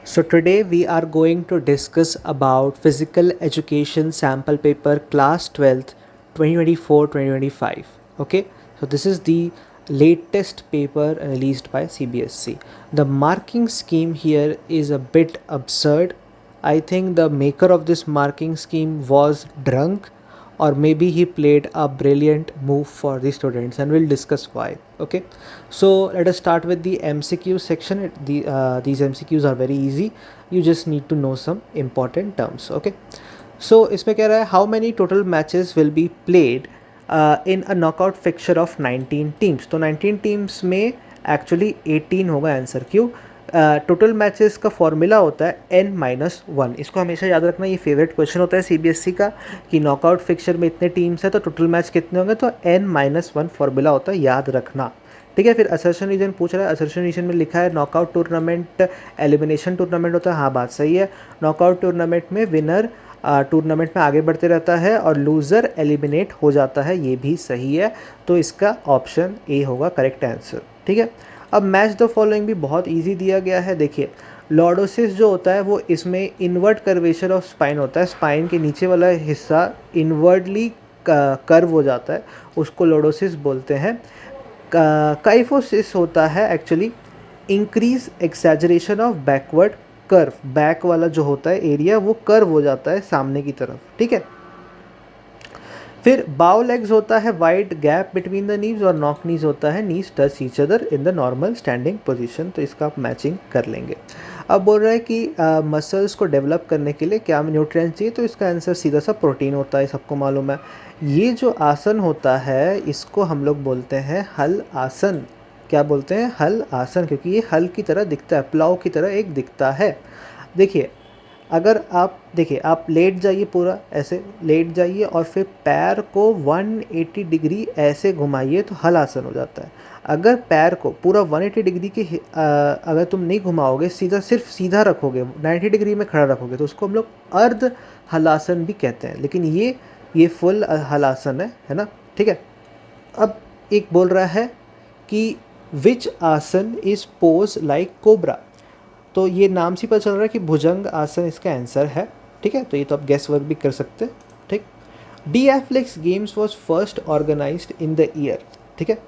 So today we are going to discuss about physical education sample paper class 12th 2024-2025. Okay, so this is the latest paper released by CBSC. The marking scheme here is a bit absurd. I think the maker of this marking scheme was drunk, or maybe he played a brilliant move for the students, and we'll discuss why. Okay, so let us start with the MCQ section. These MCQs are very easy. You just need to know some important terms. Okay, so इसमें कह रहा है how many total matches will be played in a knockout fixture of 19 teams. तो 19 teams में actually 18 होगा answer. क्यों? Total matches का formula होता है n-1. इसको हमेशा याद रखना, ये फेवरेट क्वेश्चन होता है CBSC का कि नॉकआउट फिक्चर में इतने टीम्स है तो टोटल मैच कितने होंगे, तो n-1 फॉर्मूला होता है, याद रखना. ठीक है. फिर असर्शन रीजन पूछ रहा है. असर्शन रीजन में लिखा है नॉकआउट टूर्नामेंट एलिमिनेशन टूर्नामेंट होता है. हाँ, बात सही है. नॉकआउट टूर्नामेंट में विनर टूर्नामेंट में आगे बढ़ते रहता है और लूज़र एलिमिनेट हो जाता है, ये भी सही है. तो इसका ऑप्शन ए होगा करेक्ट आंसर. ठीक है. अब मैच द फॉलोइंग भी बहुत इजी दिया गया है. देखिए, लॉर्डोसिस जो होता है वो इसमें इन्वर्ट कर्वेचर ऑफ स्पाइन होता है. स्पाइन के नीचे वाला हिस्सा इनवर्डली कर्व हो जाता है, उसको लॉर्डोसिस बोलते हैं. काइफोसिस होता है actually increase exaggeration of backward curve. Back वाला जो होता है एरिया वो कर्व हो जाता है सामने की तरफ. ठीक है. फिर बाउ लेग्स होता है wide gap between the knees, और नॉक नीज होता है knees touch each other in the normal standing position. तो इसका आप मैचिंग कर लेंगे. अब बोल रहा है कि मसल्स को डेवलप करने के लिए क्या न्यूट्रिएंट्स चाहिए, तो इसका आंसर सीधा सा प्रोटीन होता है, सबको मालूम है. ये जो आसन होता है इसको हम लोग बोलते हैं हल आसन. क्या बोलते हैं? हल आसन, क्योंकि ये हल की तरह दिखता है, प्लाव की तरह एक दिखता है. देखिए, अगर आप देखिए, आप लेट जाइए, पूरा ऐसे लेट जाइए और फिर पैर को 180 डिग्री ऐसे घुमाइए तो हल आसन हो जाता है. अगर पैर को पूरा 180 डिग्री के अगर तुम नहीं घुमाओगे, सीधा सिर्फ सीधा रखोगे, 90 डिग्री में खड़ा रखोगे, तो उसको हम लोग अर्ध हलासन भी कहते हैं. लेकिन ये फुल हलासन है ना. ठीक है. अब एक बोल रहा है कि विच आसन इज पोज लाइक कोबरा. तो ये नाम से पता चल रहा है कि भुजंग आसन इसका आंसर है. ठीक है. तो ये तो आप गेस वर्क भी कर सकते हैं. ठीक. The athletics games was first organized in the year. ठीक है.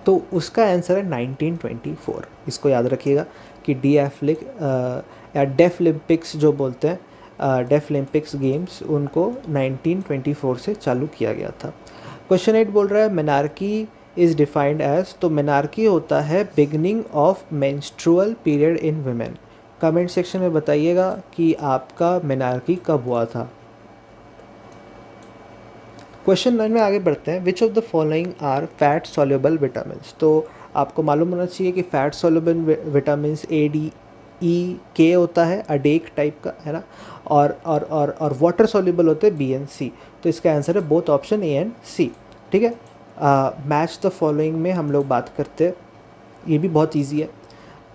तो उसका आंसर है 1924. इसको याद रखिएगा कि डी एथलेटिक या डेफ ओलंपिक्स जो बोलते हैं, डेफ ओलंपिक्स गेम्स, उनको 1924 से चालू किया गया था. क्वेश्चन 8 बोल रहा है मेनार्की इज़ डिफाइंड एज. तो मेनार्की होता है beginning of menstrual period in women. Comment section में बताइएगा कि आपका मेनार्की कब हुआ था. क्वेश्चन 9 में आगे बढ़ते हैं. Which of the following are fat soluble vitamins. तो आपको मालूम होना चाहिए कि फैट सॉल्युबल विटामिन्स ADE-K होता है, अडेक टाइप का, है ना. और वाटर सॉल्युबल होते हैं BNC. तो इसका आंसर है both option A and C. ठीक है. मैच द फॉलोइंग में हम लोग बात करते हैं, ये भी बहुत इजी है.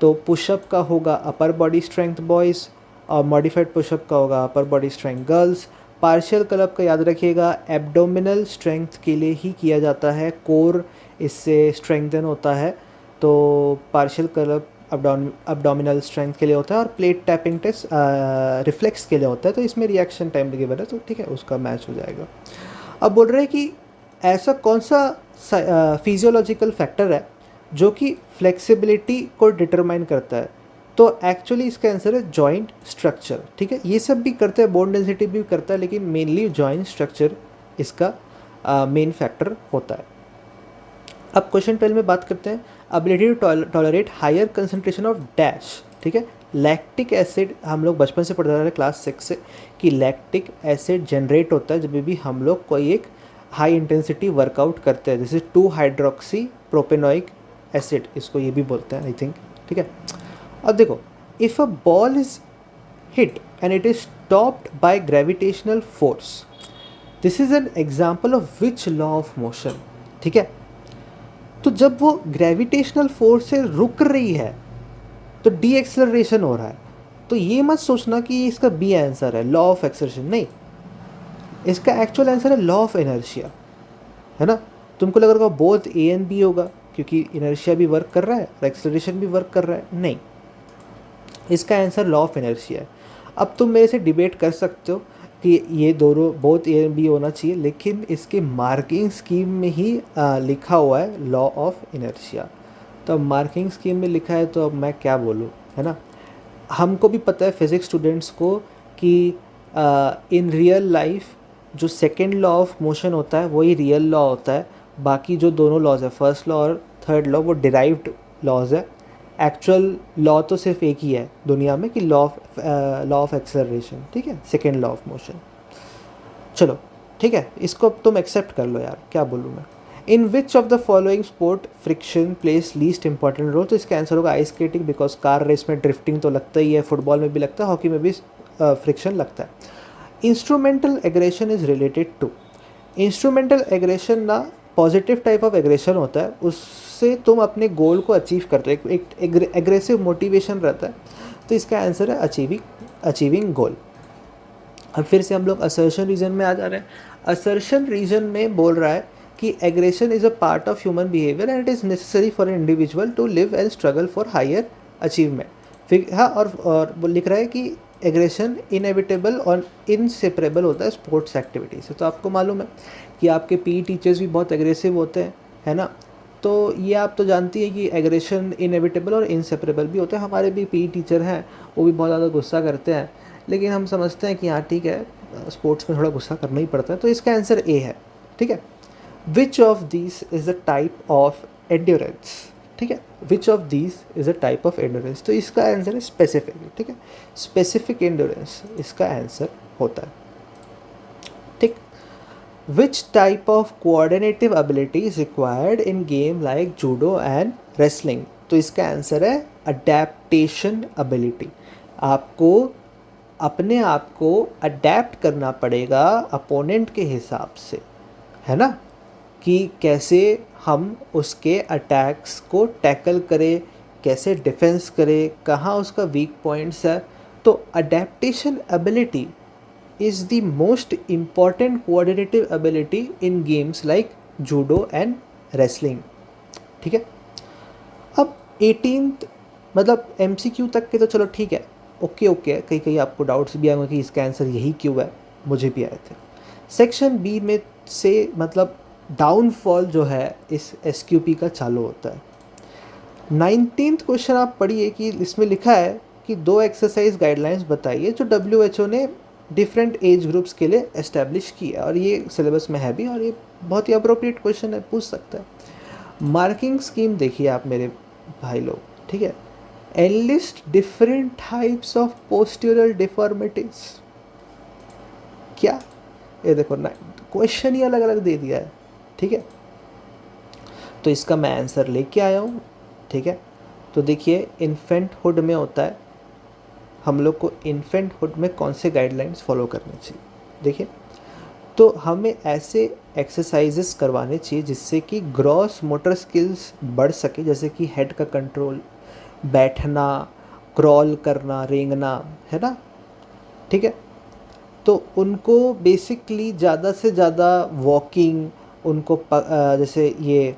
तो पुशअप का होगा अपर बॉडी स्ट्रेंथ बॉयज़, और मॉडिफाइड पुशअप का होगा upper body strength girls. Partial club का याद रखिएगा एब्डोमिनल स्ट्रेंथ के लिए ही किया जाता है, कोर इससे स्ट्रेंथन होता है. तो पार्शियल क्लब अब्डोमिनल स्ट्रेंथ के लिए होता है, और प्लेट टैपिंग टेस्ट रिफ्लेक्स के लिए होता है. तो इसमें रिएक्शन टाइम गिवन है, तो ठीक है, उसका मैच हो जाएगा. अब बोल रहे हैं कि ऐसा कौन सा फिजियोलॉजिकल फैक्टर है जो कि फ्लेक्सिबिलिटी को डिटरमाइन करता है. तो एक्चुअली इसका आंसर है जॉइंट स्ट्रक्चर. ठीक है. ये सब भी करते हैं, बोन डेंसिटी भी करता है, लेकिन मेनली जॉइंट स्ट्रक्चर इसका मेन फैक्टर होता है. अब क्वेश्चन 12 में बात करते हैं ability to tolerate higher concentration of dash. ठीक है. लैक्टिक एसिड हम लोग बचपन से पढ़ते रहे क्लास 6 से कि लैक्टिक एसिड जनरेट होता है जब भी हम लोग कोई एक हाई इंटेंसिटी वर्कआउट करते हैं, जैसे 2-हाइड्रोक्सी प्रोपेनोइक एसिड, इसको ये भी बोलते हैं आई थिंक. ठीक है. अब देखो, if a ball is hit and it is stopped by gravitational force, this is an example of which law of motion. ठीक है. तो जब वो ग्रेविटेशनल फोर्स से रुक रही है तो डी एक्सेलरेशन हो रहा है. तो ये मत सोचना कि इसका बी आंसर है लॉ ऑफ एक्सेलरेशन, नहीं, इसका एक्चुअल आंसर है लॉ ऑफ इनर्शिया, है ना. तुमको लग रहा होगा बोथ A एंड B होगा, क्योंकि इनर्शिया भी वर्क कर रहा है और एक्सेलरेशन भी वर्क कर रहा है. नहीं, इसका आंसर लॉ ऑफ इनर्शिया है। अब तुम मेरे से डिबेट कर सकते हो कि ये दोनों बहुत ए भी होना चाहिए, लेकिन इसके मार्किंग स्कीम में ही लिखा हुआ है लॉ ऑफ इनर्शिया। तो अब मार्किंग स्कीम में लिखा है तो अब मैं क्या बोलूँ, है ना। हमको भी पता है फिज़िक्स स्टूडेंट्स को कि इन रियल लाइफ जो सेकेंड लॉ ऑफ मोशन होता है वही रियल लॉ होता है। बाकी जो दोनों लॉज है, फर्स्ट लॉ और थर्ड लॉ, वो डिराइव्ड लॉज है। एक्चुअल लॉ तो सिर्फ एक ही है दुनिया में कि लॉ ऑफ एक्सेलरेशन, ठीक है, सेकेंड लॉ ऑफ मोशन। चलो ठीक है, इसको तुम एक्सेप्ट कर लो यार, क्या बोलूँ मैं। In which of the following sport friction plays least important role, तो इसका आंसर होगा ice skating, because car race में ड्रिफ्टिंग तो लगता ही है, फुटबॉल में भी लगता है, हॉकी में भी फ्रिक्शन लगता है। Instrumental aggression is related to, instrumental aggression ना पॉजिटिव टाइप ऑफ एग्रेशन होता है, उससे तुम अपने गोल को अचीव करते हो, एक एग्रेसिव मोटिवेशन रहता है। तो इसका आंसर है अचीविंग गोल। अब फिर से हम लोग असर्शन रीजन में आ जा रहे हैं। असर्शन रीजन में बोल रहा है कि aggression is a part of human behaviour and it is necessary for an individual to live and struggle for higher achievement. फिर हाँ, और वो लिख रहा है कि एग्रेशन इनएविटेबल और इनसेपरेबल होता है स्पोर्ट्स एक्टिविटी से। तो आपको मालूम है कि आपके पी टीचर्स भी बहुत एग्रेसिव होते हैं, है ना। तो ये आप तो जानती है कि एग्रेशन इनएविटेबल और इनसेपरेबल भी होते हैं। हमारे भी पी टीचर हैं, वो भी बहुत ज़्यादा गुस्सा करते हैं, लेकिन हम समझते हैं कि हाँ ठीक है, स्पोर्ट्स में थोड़ा गुस्सा करना ही पड़ता है। तो इसका आंसर ए है, ठीक है। Which of this is the type of endurance, ठीक है, which of this is a type of endurance, तो इसका आंसर है स्पेसिफिक, ठीक है, स्पेसिफिक एंड्योरेंस इसका आंसर होता है, ठीक। Which type of coordinative ability is required in game like judo and wrestling, तो इसका आंसर है अडेप्टेशन एबिलिटी। आपको अपने आप को अडेप्ट करना पड़ेगा अपोनेंट के हिसाब से, है ना, कि कैसे हम उसके अटैक्स को टैकल करें, कैसे डिफेंस करें, कहाँ उसका वीक पॉइंट्स है। तो adaptation ability is the most important coordinative ability in games like judo and wrestling, ठीक है। अब 18th मतलब MCQ तक के तो चलो ठीक है, ओके, कहीं कहीं आपको डाउट्स भी आएंगे कि इसका आंसर यही क्यों है, मुझे भी आए थे। सेक्शन बी में से मतलब डाउनफॉल जो है इस SQP का चालू होता है। 19th क्वेश्चन आप पढ़िए कि इसमें लिखा है कि 2 एक्सरसाइज गाइडलाइंस बताइए जो WHO ने डिफरेंट एज ग्रुप्स के लिए एस्टेब्लिश की है, और ये सिलेबस में है भी, और ये बहुत ही अप्रोप्रिएट क्वेश्चन है, पूछ सकता है। मार्किंग स्कीम देखिए आप मेरे भाई लोग, ठीक है। Enlist different types of posterior deformities, क्या, ये देखो ना, क्वेश्चन ही अलग अलग दे दिया है, ठीक है। तो इसका मैं आंसर लेके आया हूँ, ठीक है। तो देखिए इन्फेंटहुड में होता है, हम लोग को इन्फेंटहुड में कौन से गाइडलाइंस फॉलो करने चाहिए, देखिए। तो हमें ऐसे एक्सरसाइजेस करवाने चाहिए जिससे कि ग्रॉस मोटर स्किल्स बढ़ सके, जैसे कि हेड का कंट्रोल, बैठना, क्रॉल करना, रेंगना, है ना, ठीक है। तो उनको बेसिकली ज़्यादा से ज़्यादा वॉकिंग, उनको जैसे ये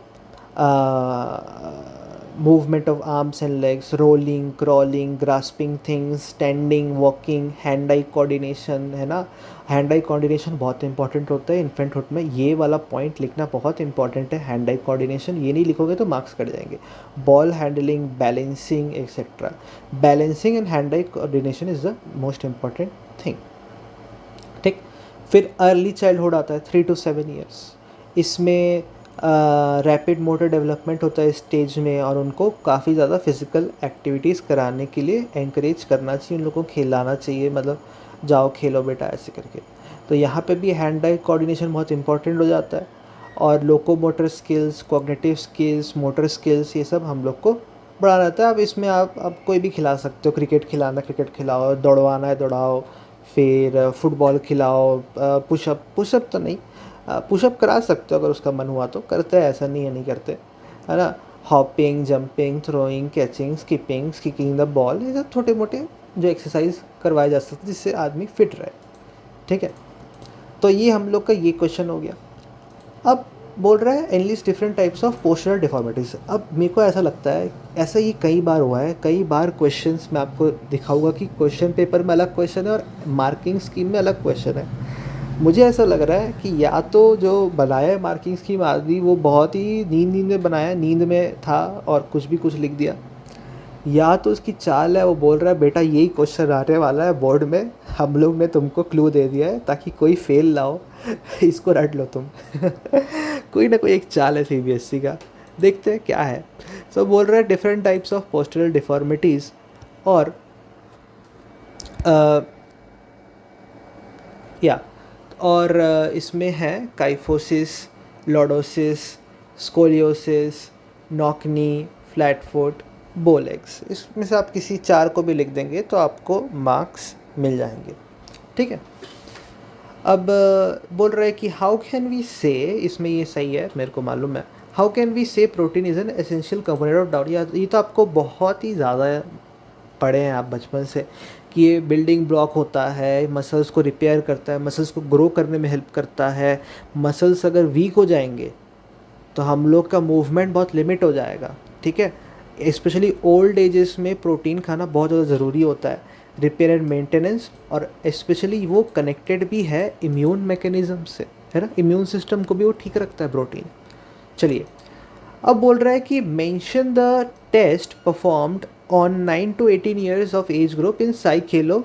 movement of arms and legs, rolling, crawling, grasping things, standing, walking, hand eye coordination, है ना। हैंड आई कोऑर्डिनेशन बहुत इंपॉर्टेंट होता है इन्फेंटहुड में, ये वाला पॉइंट लिखना बहुत इंपॉर्टेंट है, हैंड आई कोऑर्डिनेशन। ये नहीं लिखोगे तो मार्क्स कट जाएंगे। Ball handling, balancing etcetera. Balancing and hand eye coordination is the most important thing, ठीक। फिर अर्ली चाइल्डहुड आता है 3 to 7 ईयर्स, इसमें रैपिड मोटर डेवलपमेंट होता है इस स्टेज में, और उनको काफ़ी ज़्यादा फिज़िकल एक्टिविटीज़ कराने के लिए एनकरेज करना चाहिए, उन लोगों को खिलाना चाहिए, मतलब जाओ खेलो बेटा ऐसे करके। तो यहाँ पे भी हैंड आई कोऑर्डिनेशन बहुत इंपॉर्टेंट हो जाता है, और locomotor skills, cognitive skills, motor skills, ये सब हम लोग को बढ़ा रहता है। अब इसमें आप कोई भी खिला सकते हो, क्रिकेट खिलाना क्रिकेट खिलाओ, दौड़वाना है दौड़ाओ, फिर फुटबॉल खिलाओ, पुशअप तो नहीं, पुशअप करा सकते हो अगर उसका मन हुआ तो, करते हैं, ऐसा नहीं है नहीं करते, है ना। Hopping, jumping, throwing, catching, skipping, kicking the ball, ये सब छोटे मोटे जो एक्सरसाइज करवाए जा सकते हैं जिससे आदमी फिट रहे, ठीक है। तो ये हम लोग का ये क्वेश्चन हो गया। अब बोल रहा है enlist different types of postural deformities. अब मेरे को ऐसा लगता है, ऐसा ये कई बार हुआ है, कई बार क्वेश्चंस मैं आपको दिखाऊंगा कि क्वेश्चन पेपर में अलग क्वेश्चन है और मार्किंग स्कीम में अलग क्वेश्चन है। मुझे ऐसा लग रहा है कि या तो जो बनाया है मार्किंग स्कीम आदमी वो बहुत ही नींद में बनाया, नींद में था और कुछ भी कुछ लिख दिया, या तो उसकी चाल है, वो बोल रहा है बेटा यही क्वेश्चन आने वाला है बोर्ड में, हम लोग ने तुमको क्लू दे दिया है ताकि कोई फेल ना हो इसको रट लो तुम कोई ना कोई एक चाल है सीबीएसई का, देखते हैं क्या है। सो बोल रहा है different types of postural deformities और या इसमें है kyphosis, lordosis, scoliosis, knock knee, flat foot, bow legs. इसमें से आप किसी चार को भी लिख देंगे तो आपको मार्क्स मिल जाएंगे, ठीक है। अब बोल रहा है कि हाउ कैन वी से, इसमें ये सही है मेरे को मालूम है, हाउ कैन वी से protein is an essential component of diet. ये तो आपको बहुत ही ज़्यादा पढ़े हैं आप बचपन से कि ये बिल्डिंग ब्लॉक होता है, मसल्स को रिपेयर करता है, मसल्स को ग्रो करने में हेल्प करता है। मसल्स अगर वीक हो जाएंगे तो हम लोग का मूवमेंट बहुत लिमिट हो जाएगा, ठीक है। स्पेशली ओल्ड एजेस में प्रोटीन खाना बहुत ज़्यादा ज़रूरी होता है, रिपेयर एंड मेंटेनेंस, और स्पेशली वो कनेक्टेड भी है इम्यून मैकेनिज़्म से, है ना, इम्यून सिस्टम को भी वो ठीक रखता है प्रोटीन। चलिए अब बोल रहा है कि mention the test performed on 9 to 18 years of age group in SAI Khelo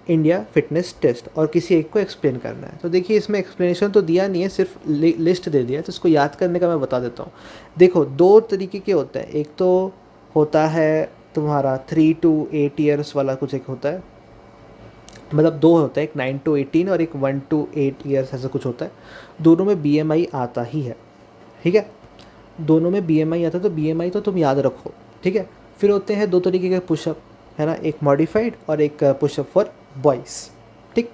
India fitness test, और किसी एक को एक्सप्लेन करना है। तो देखिए इसमें एक्सप्लेनेशन तो दिया नहीं है, सिर्फ लिस्ट दे दिया है, तो इसको याद करने का मैं बता देता हूँ। देखो दो तरीके के होते हैं, एक तो होता है तुम्हारा 3 to 8 ईयर्स वाला, कुछ एक होता है, मतलब दो होता है, एक 9 to 18 और एक 1 to 8 ईयर्स, ऐसा कुछ होता है। दोनों में BMI आता ही है, ठीक है, दोनों में BMI आता है, तो BMI तो तुम याद रखो, ठीक है। फिर होते हैं दो तरीके के पुशअप, है ना, एक मॉडिफाइड और एक पुशअप फॉर बॉयज़, ठीक।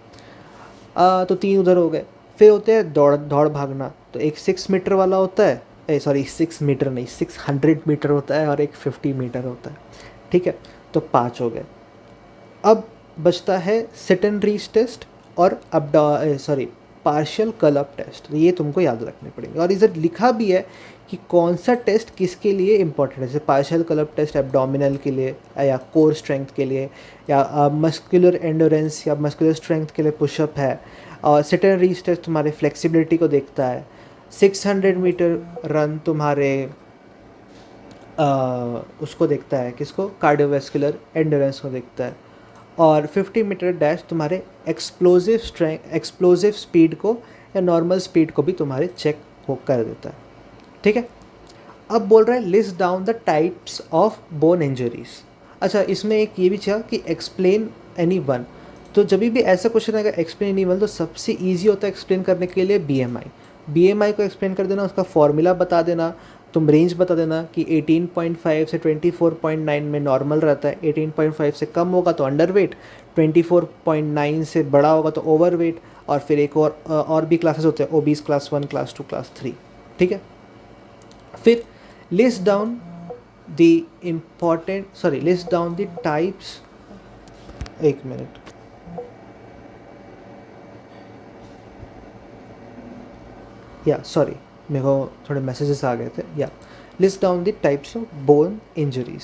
तो तीन उधर हो गए। फिर होते हैं दौड़ भागना, तो एक 6 मीटर वाला होता है, सॉरी 6 मीटर नहीं, 600 मीटर होता है, और एक 50 मीटर होता है, ठीक है। तो 5 हो गए। अब बचता है सिट एंड रीच टेस्ट और पार्शियल कर्ल अप टेस्ट, ये तुमको याद रखने पड़ेंगे। और इधर लिखा भी है कि कौन सा टेस्ट किसके लिए इंपॉर्टेंट है, जैसे partial curl up test abdominal के लिए, या कोर स्ट्रेंथ के लिए, या मस्कुलर एंडोरेंस या मस्कुलर स्ट्रेंथ के लिए पुशअप है। और सिट एंड रीच टेस्ट तुम्हारे फ्लेक्सिबिलिटी को देखता है। 600 मीटर रन तुम्हारे उसको देखता है, किसको, कार्डियोवैस्कुलर एंडोरेंस को देखता है। और 50 मीटर डैश तुम्हारे एक्सप्लोजिव स्पीड को या नॉर्मल स्पीड को भी तुम्हारे चेक हो कर देता है, ठीक है। अब बोल रहा है list down the types of bone injuries. अच्छा, इसमें एक ये भी था कि एक्सप्लेन एनी वन, तो जब भी ऐसा क्वेश्चन आएगा एक्सप्लेन एनी वन, तो सबसे ईजी होता है एक्सप्लेन करने के लिए BMI को एक्सप्लेन कर देना, उसका फॉर्मूला बता देना, तुम रेंज बता देना कि 18.5 से 24.9 में नॉर्मल रहता है, 18.5 से कम होगा तो अंडरवेट, 24.9 से बड़ा होगा तो ओवरवेट, और फिर एक और भी क्लासेस होते हैं, ओबीस क्लास 1, क्लास 2, क्लास 3, ठीक है। फिर लिस्ट डाउन द टाइप्स, एक मिनट, या सॉरी मेरे को थोड़े मैसेजेस आ गए थे। या list down the types of bone injuries.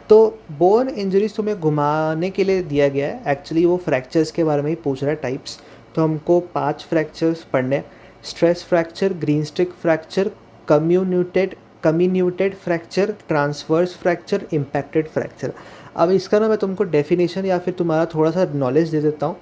तो बोन इंजरीज तुम्हें घुमाने के लिए दिया गया है, एक्चुअली वो फ्रैक्चर्स के बारे में ही पूछ रहा है टाइप्स। तो हमको 5 फ्रैक्चर्स पढ़ने हैं, stress fracture, green stick fracture, comminuted fracture, transverse fracture, impacted fracture. अब इसका ना मैं तुमको डेफिनेशन या फिर तुम्हारा थोड़ा सा नॉलेज दे देता हूँ,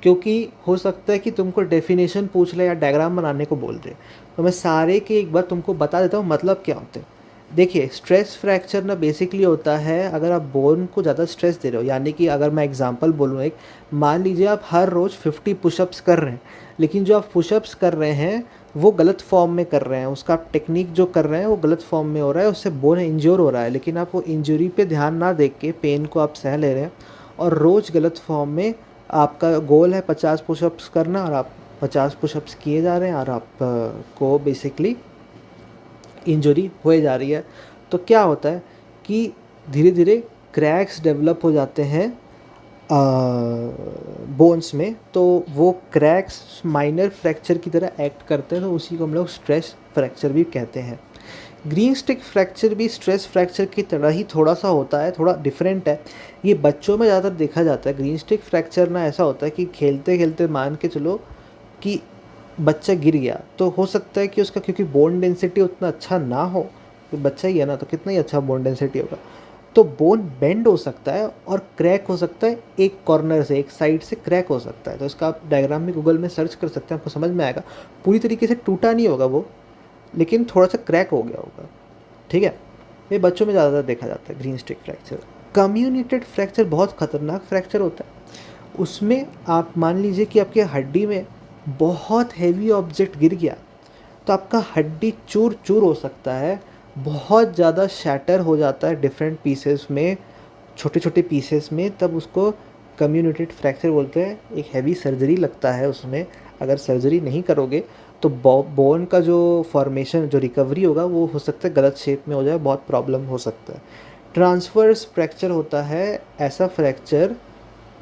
क्योंकि हो सकता है कि तुमको डेफिनेशन पूछ ले या डायग्राम बनाने को बोल दे, तो मैं सारे के एक बार तुमको बता देता हूँ मतलब क्या होते हैं। देखिए स्ट्रेस फ्रैक्चर ना बेसिकली होता है अगर आप बोन को ज़्यादा स्ट्रेस दे रहे हो, यानी कि अगर मैं एग्जांपल बोलूँ एक, मान लीजिए आप हर रोज़ 50 पुशअप्स कर रहे हैं, लेकिन जो आप पुशअप्स कर रहे हैं वो गलत फॉर्म में कर रहे हैं, उसका आप टेक्निक जो कर रहे हैं वो गलत फॉर्म में हो रहा है, उससे बोन इंज्योर हो रहा है, लेकिन आप वो इंजरी पे ध्यान ना देख के पेन को आप सह ले रहे हैं, और रोज़ गलत फॉर्म में आपका गोल है 50 पुशअप्स करना और आप 50 पुशअप्स किए जा रहे हैं और आप को बेसिकली इंजरी हो जा रही है। तो क्या होता है कि धीरे धीरे क्रैक्स डेवलप हो जाते हैं बोन्स में, तो वो क्रैक्स माइनर फ्रैक्चर की तरह एक्ट करते हैं, तो उसी को हम लोग स्ट्रेस फ्रैक्चर भी कहते हैं। ग्रीन स्टिक फ्रैक्चर भी स्ट्रेस फ्रैक्चर की तरह ही थोड़ा सा होता है, थोड़ा डिफरेंट है। ये बच्चों में ज़्यादातर देखा जाता है। ग्रीन स्टिक फ्रैक्चर ना ऐसा होता है कि खेलते खेलते मान के चलो कि बच्चा गिर गया, तो हो सकता है कि उसका, क्योंकि बोन डेंसिटी उतना अच्छा ना हो, तो बच्चा ही है ना, तो कितना ही अच्छा बोन डेंसिटी होगा, तो बोन बेंड हो सकता है और क्रैक हो सकता है, एक कॉर्नर से, एक साइड से क्रैक हो सकता है। तो इसका आप डायग्राम में गूगल में सर्च कर सकते हैं, आपको समझ में आएगा। पूरी तरीके से टूटा नहीं होगा वो, लेकिन थोड़ा सा क्रैक हो गया होगा, ठीक है। ये बच्चों में ज़्यादातर देखा जाता है ग्रीन स्टिक फ्रैक्चर। कम्युनिटेड फ्रैक्चर बहुत खतरनाक फ्रैक्चर होता है। उसमें आप मान लीजिए कि आपके हड्डी में बहुत हैवी ऑब्जेक्ट गिर गया, तो आपका हड्डी चूर चूर हो सकता है, बहुत ज़्यादा शैटर हो जाता है डिफरेंट पीसेस में, छोटे छोटे पीसेस में, तब उसको कम्युनिटेड फ्रैक्चर बोलते हैं। एक हैवी सर्जरी लगता है उसमें। अगर सर्जरी नहीं करोगे तो बोन का जो फॉर्मेशन, जो रिकवरी होगा, वो हो सकता है गलत शेप में हो जाए, बहुत प्रॉब्लम हो सकता है। ट्रांसवर्स फ्रैक्चर होता है ऐसा फ्रैक्चर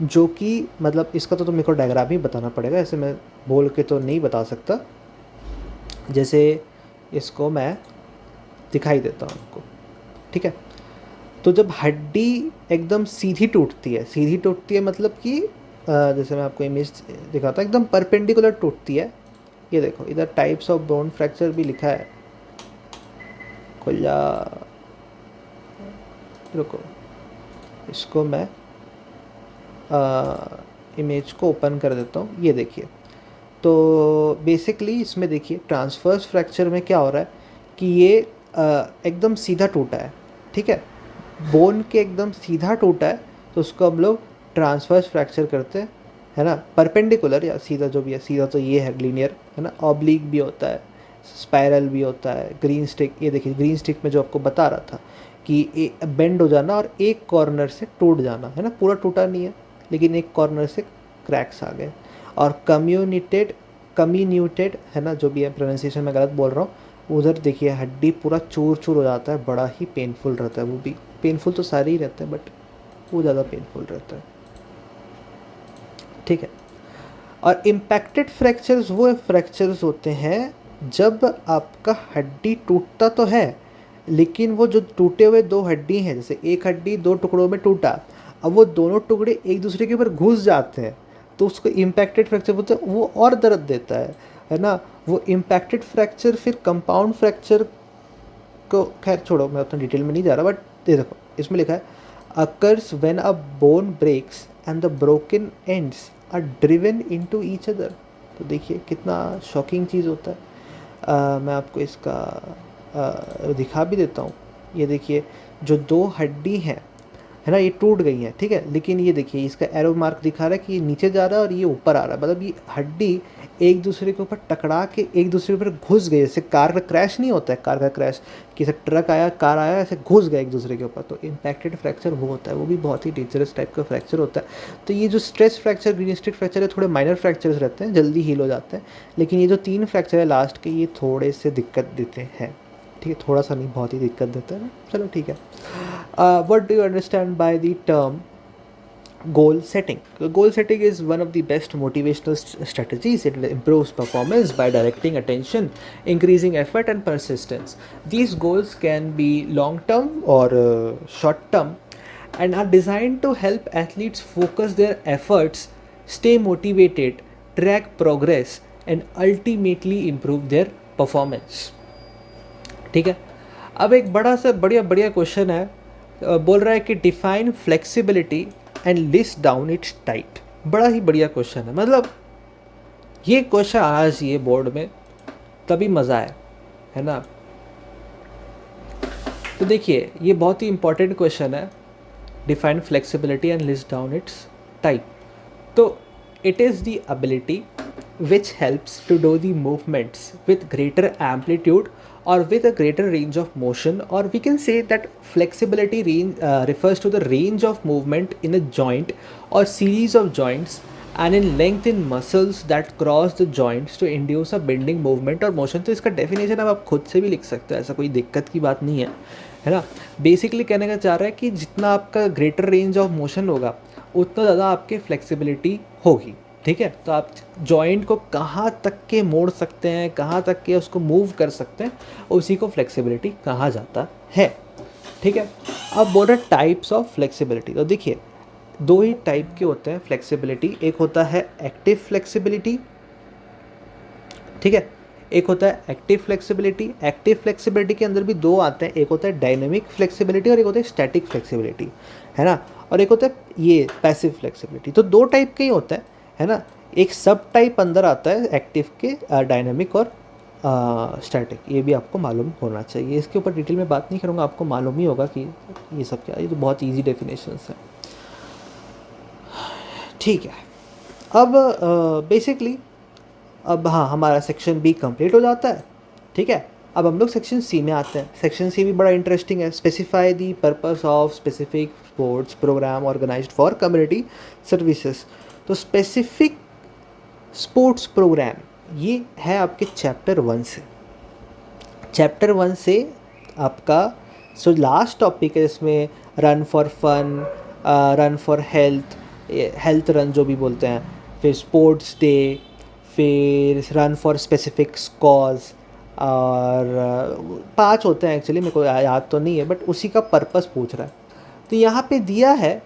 जो कि, मतलब इसका तो मेरे को डायग्राम ही बताना पड़ेगा, ऐसे मैं बोल के तो नहीं बता सकता। जैसे इसको मैं दिखाई देता हूँ आपको, ठीक है। तो जब हड्डी एकदम सीधी टूटती है, सीधी टूटती है मतलब कि जैसे मैं आपको इमेज दिखाता हूँ, एकदम परपेंडिकुलर टूटती है। ये देखो, इधर टाइप्स ऑफ बोन फ्रैक्चर भी लिखा है, खुल जा, रुको, इसको मैं इमेज को ओपन कर देता हूँ। ये देखिए, तो बेसिकली इसमें देखिए ट्रांसवर्स फ्रैक्चर में क्या हो रहा है कि ये एकदम सीधा टूटा है, ठीक है, बोन के एकदम सीधा टूटा है, तो उसको हम लोग ट्रांसवर्स फ्रैक्चर करते हैं, है ना। परपेंडिकुलर या सीधा जो भी है, सीधा तो ये है लीनियर, है ना। ऑब्लिक भी होता है, स्पाइरल भी होता है। ग्रीन स्टिक, ये देखिए ग्रीन स्टिक में जो आपको बता रहा था कि बेंड हो जाना और एक कॉर्नर से टूट जाना, है ना। पूरा टूटा नहीं है, लेकिन एक कॉर्नर से क्रैक्स आ गए। और कम्यूनिटेड है ना, जो भी है, प्रोनाउंसिएशन में गलत बोल रहा हूँ, उधर देखिए हड्डी पूरा चूर चूर हो जाता है, बड़ा ही पेनफुल रहता है। वो भी पेनफुल तो सारे ही रहते हैं, बट वो ज़्यादा पेनफुल रहता है, ठीक है। और इम्पैक्टेड फ्रैक्चर्स वो फ्रैक्चर्स होते हैं जब आपका हड्डी टूटता तो है, लेकिन वो जो टूटे हुए दो हड्डी हैं, जैसे एक हड्डी दो टुकड़ों में टूटा, अब वो दोनों टुकड़े एक दूसरे के ऊपर घुस जाते हैं, तो उसको इम्पैक्टेड फ्रैक्चर बोलते हैं। वो और दर्द देता है ना। वो इम्पैक्टेड फ्रैक्चर फिर कंपाउंड फ्रैक्चर को, खैर छोड़ो, मैं उतना डिटेल में नहीं जा रहा, बट ये देखो इसमें लिखा है occurs when a bone breaks and the broken ends are driven into each other. तो देखिए कितना शॉकिंग चीज़ होता है। मैं आपको इसका दिखा भी देता हूँ। ये देखिए, जो दो हड्डी हैं, है ना, ये टूट गई हैं, ठीक है, लेकिन ये देखिए इसका एरो मार्क दिखा रहा है कि ये नीचे जा रहा है और ये ऊपर आ रहा है, मतलब ये हड्डी एक दूसरे के ऊपर टकरा के एक दूसरे के ऊपर घुस गई। जैसे कार का क्रैश नहीं होता है, कार का क्रैश कि ऐसे ट्रक आया, कार आया, ऐसे घुस गया एक दूसरे के ऊपर, तो इम्पैक्टेड फ्रैक्चर वो होता है। वो भी बहुत ही डेंजरस टाइप का फ्रैक्चर होता है। तो ये जो stress fracture, green stick fracture है, थोड़े माइनर फ्रैक्चर्स रहते हैं, जल्दी हील हो जाते हैं, लेकिन ये जो तीन फ्रैक्चर है लास्ट के, ये थोड़े से दिक्कत देते हैं, ठीक है। थोड़ा सा नहीं, बहुत ही दिक्कत देता है ना। चलो ठीक है। What do you understand by the term goal setting? Goal setting is one of the best motivational strategies. It improves performance by directing attention, increasing effort and persistence. These goals can be long term or short term, and are designed to help athletes focus their efforts, stay motivated, track progress, and ultimately improve their performance. ठीक है। अब एक बड़ा सा बढ़िया question है, बोल रहा है कि define flexibility and list down it's tight. बड़ा ही बढ़िया क्वेश्चन है, मतलब ये क्वेश्चन आना चाहिए बोर्ड में, तभी मज़ा है ना। तो देखिए ये बहुत ही इंपॉर्टेंट क्वेश्चन है, define flexibility and list down its type. तो it is the ability which helps to do the movements with greater amplitude or with a greater range of motion, or we can say that flexibility refers to the range of movement in a joint or series of joints and in length in muscles that cross the joints to induce a bending movement or motion. तो इसका definition अब आप खुद से भी लिख सकते हो, ऐसा कोई दिक्कत की बात नहीं है। है ना। बेसिकली कहने का चाह रहा है कि जितना आपका ग्रेटर रेंज ऑफ मोशन होगा उतना ज़्यादा आपके फ्लेक्सिबिलिटी होगी, ठीक है। तो आप जॉइंट को कहाँ तक के मोड़ सकते हैं, कहाँ तक के उसको मूव कर सकते हैं, उसी को फ्लेक्सिबिलिटी कहा जाता है, ठीक है। अब बोल रहे टाइप्स ऑफ फ्लेक्सिबिलिटी, तो देखिए दो ही टाइप के होते हैं फ्लेक्सिबिलिटी। एक होता है एक्टिव फ्लेक्सिबिलिटी, ठीक है, एक होता है एक्टिव फ्लेक्सिबिलिटी। एक्टिव फ्लेक्सिबिलिटी के अंदर भी दो आते हैं, एक होता है डायनेमिक फ्लेक्सिबिलिटी और एक होता है स्टैटिक फ्लेक्सिबिलिटी, है ना। और एक होता है ये पैसिव फ्लेक्सिबिलिटी। तो दो टाइप के ही होता है ना। एक सब टाइप अंदर आता है एक्टिव के, डायनेमिक और स्टैटिक, ये भी आपको मालूम होना चाहिए। इसके ऊपर डिटेल में बात नहीं करूँगा, आपको मालूम ही होगा कि ये सब क्या है, ये तो बहुत ईजी डेफिनेशंस हैं, ठीक है। अब बेसिकली अब हाँ, हमारा सेक्शन बी कंप्लीट हो जाता है, ठीक है। अब हम लोग सेक्शन सी में आते हैं। सेक्शन सी भी बड़ा इंटरेस्टिंग है। Specify the purpose of specific sports programme organized for community services. तो स्पेसिफिक स्पोर्ट्स प्रोग्राम ये है आपके चैप्टर 1 से। चैप्टर 1 से आपका लास्ट टॉपिक है इसमें run for fun, run for health, health run जो भी बोलते हैं, फिर स्पोर्ट्स डे, फिर रन फॉर स्पेसिफिक कॉज, और 5 होते हैं एक्चुअली, मेरे को याद तो नहीं है, बट उसी का पर्पस पूछ रहा है। तो यहाँ पे दिया है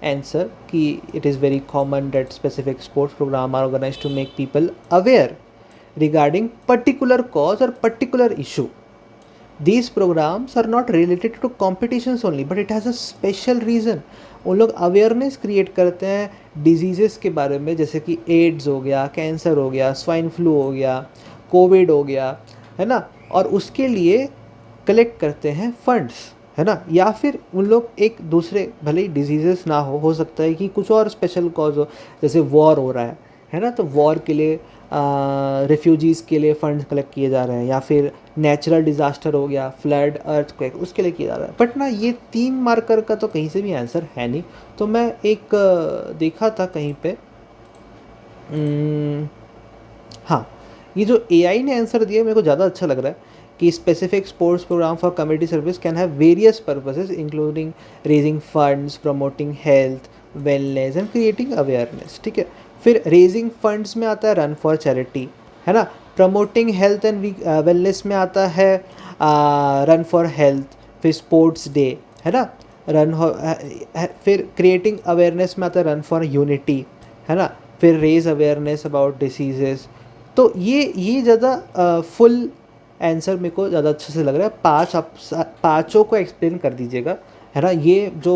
आंसर कि it is very common that specific sports program are organized to make people aware regarding particular cause और particular issue. These programs are not related to competitions only, but it has a special reason. उन लोग awareness create करते हैं diseases के बारे में, जैसे कि एड्स हो गया, कैंसर हो गया, स्वाइन फ्लू हो गया, कोविड हो गया, है ना। और उसके लिए कलेक्ट करते हैं फंड्स, है ना। या फिर उन लोग एक दूसरे, भले ही डिजीज़ेस ना हो सकता है कि कुछ और स्पेशल कॉज हो, जैसे वॉर हो रहा है ना, तो वॉर के लिए रेफ्यूजीज़ के लिए फंड्स कलेक्ट किए जा रहे हैं, या फिर नेचुरल डिज़ास्टर हो गया, फ्लड, अर्थक्वेक, उसके लिए किया जा रहा है। बट ना ये 3 मार्कर का तो कहीं से भी आंसर है नहीं। तो मैं एक देखा था कहीं पे, हाँ, ये जो AI ने आंसर दिया मेरे को ज़्यादा अच्छा लग रहा है कि specific sports programme for community service can have various purposes including raising funds, promoting health, wellness and creating awareness, ठीक है। फिर रेजिंग फंड्स में आता है रन फॉर चैरिटी, है ना। प्रमोटिंग हेल्थ एंड वेलनेस में आता है रन फॉर हेल्थ, फिर स्पोर्ट्स डे, है ना, फिर क्रिएटिंग अवेयरनेस में आता है रन फॉर यूनिटी, है ना, फिर रेज अवेयरनेस अबाउट डिसीजेस। तो ये ज़्यादा फुल आंसर मेरे को ज़्यादा अच्छे से लग रहा है। 5 आप पाँचों को एक्सप्लेन कर दीजिएगा, है ना। ये जो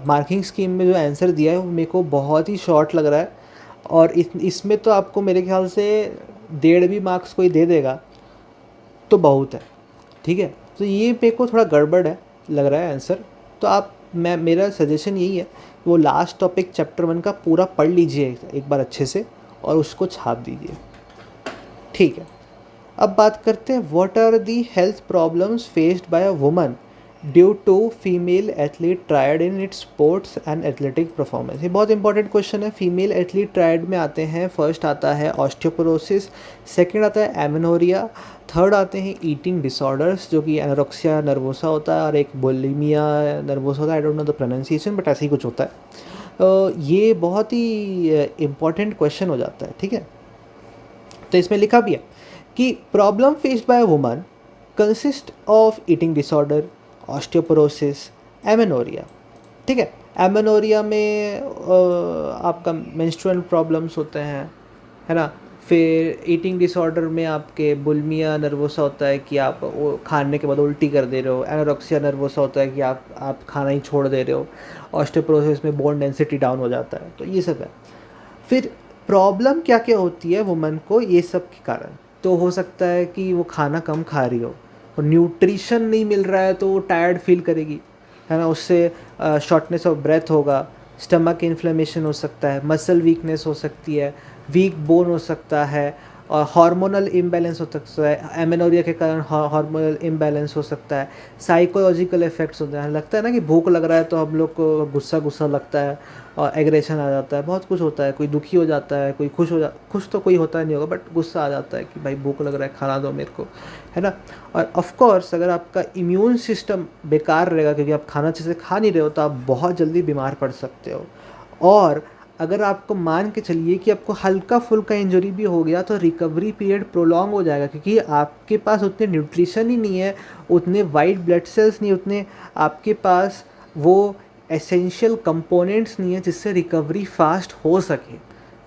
मार्किंग स्कीम में जो आंसर दिया है वो मेरे को बहुत ही शॉर्ट लग रहा है, और इसमें तो आपको मेरे ख्याल से 1.5 भी मार्क्स कोई दे देगा तो बहुत है, ठीक है। तो ये मेरे को थोड़ा गड़बड़ है लग रहा है आंसर। तो मेरा सजेशन यही है, वो लास्ट टॉपिक चैप्टर 1 का पूरा पढ़ लीजिए एक बार अच्छे से और उसको छाप दीजिए, ठीक है। अब बात करते हैं what are the health problems faced by a woman due to female athlete triad in its sports and athletic performance. ये बहुत इंपॉर्टेंट क्वेश्चन है। फीमेल एथलीट ट्रायड में आते हैं, फर्स्ट आता है ऑस्टियोपोरोसिस, सेकंड आता है एमेनोरिया, थर्ड आते हैं ईटिंग डिसऑर्डर्स जो कि एनोरेक्सिया नर्वोसा होता है, और एक बुलिमिया नर्वोसा होता है, I don't know the pronunciation but ऐसे ही कुछ होता है। ये बहुत ही इम्पॉर्टेंट क्वेश्चन हो जाता है, ठीक है। तो इसमें लिखा भी है कि problem faced by woman consist of eating disorder, osteoporosis, amenorrhoea, ठीक है। एमेनोरिया में आपका मेंस्ट्रुअल प्रॉब्लम्स होते हैं, है ना। फिर ईटिंग डिसऑर्डर में आपके बुलिमिया नर्वोसा होता है कि आप वो खाने के बाद उल्टी कर दे रहे हो, एनोरेक्सिया नर्वोसा होता है कि आप खाना ही छोड़ दे रहे हो, ऑस्टियोपोरोसिस में बोन डेंसिटी डाउन हो जाता है। तो ये सब है। फिर प्रॉब्लम क्या क्या होती है वुमन को ये सब के कारण, तो हो सकता है कि वो खाना कम खा रही हो और न्यूट्रिशन नहीं मिल रहा है तो वो टायर्ड फील करेगी, है ना। उससे शॉर्टनेस ऑफ ब्रेथ होगा, स्टमक इन्फ्लेमेशन हो सकता है, मसल वीकनेस हो सकती है, वीक बोन हो सकता है, और हार्मोनल इम्बैलेंस हो सकता है, एमेनोरिया के कारण हार्मोनल इम्बैलेंस हो सकता है, साइकोलॉजिकल इफेक्ट्स होते हैं, लगता है ना कि भूख लग रहा है तो हम लोग को गुस्सा गुस्सा लगता है और एग्रेशन आ जाता है, बहुत कुछ होता है, कोई दुखी हो जाता है, कोई खुश तो कोई होता नहीं होगा बट गुस्सा आ जाता है कि भाई भूख लग रहा है खाना दो मेरे को, है ना। और ऑफ कोर्स अगर आपका इम्यून सिस्टम बेकार रहेगा क्योंकि आप खाना अच्छे से खा नहीं रहे हो तो आप बहुत जल्दी बीमार पड़ सकते हो। और अगर आपको मान के चलिए कि आपको हल्का फुल्का इंजरी भी हो गया तो रिकवरी पीरियड प्रोलॉन्ग हो जाएगा क्योंकि आपके पास उतने न्यूट्रिशन ही नहीं है, उतने वाइट ब्लड सेल्स नहीं, उतने आपके पास वो एसेंशियल कंपोनेंट्स नहीं है जिससे रिकवरी फास्ट हो सके,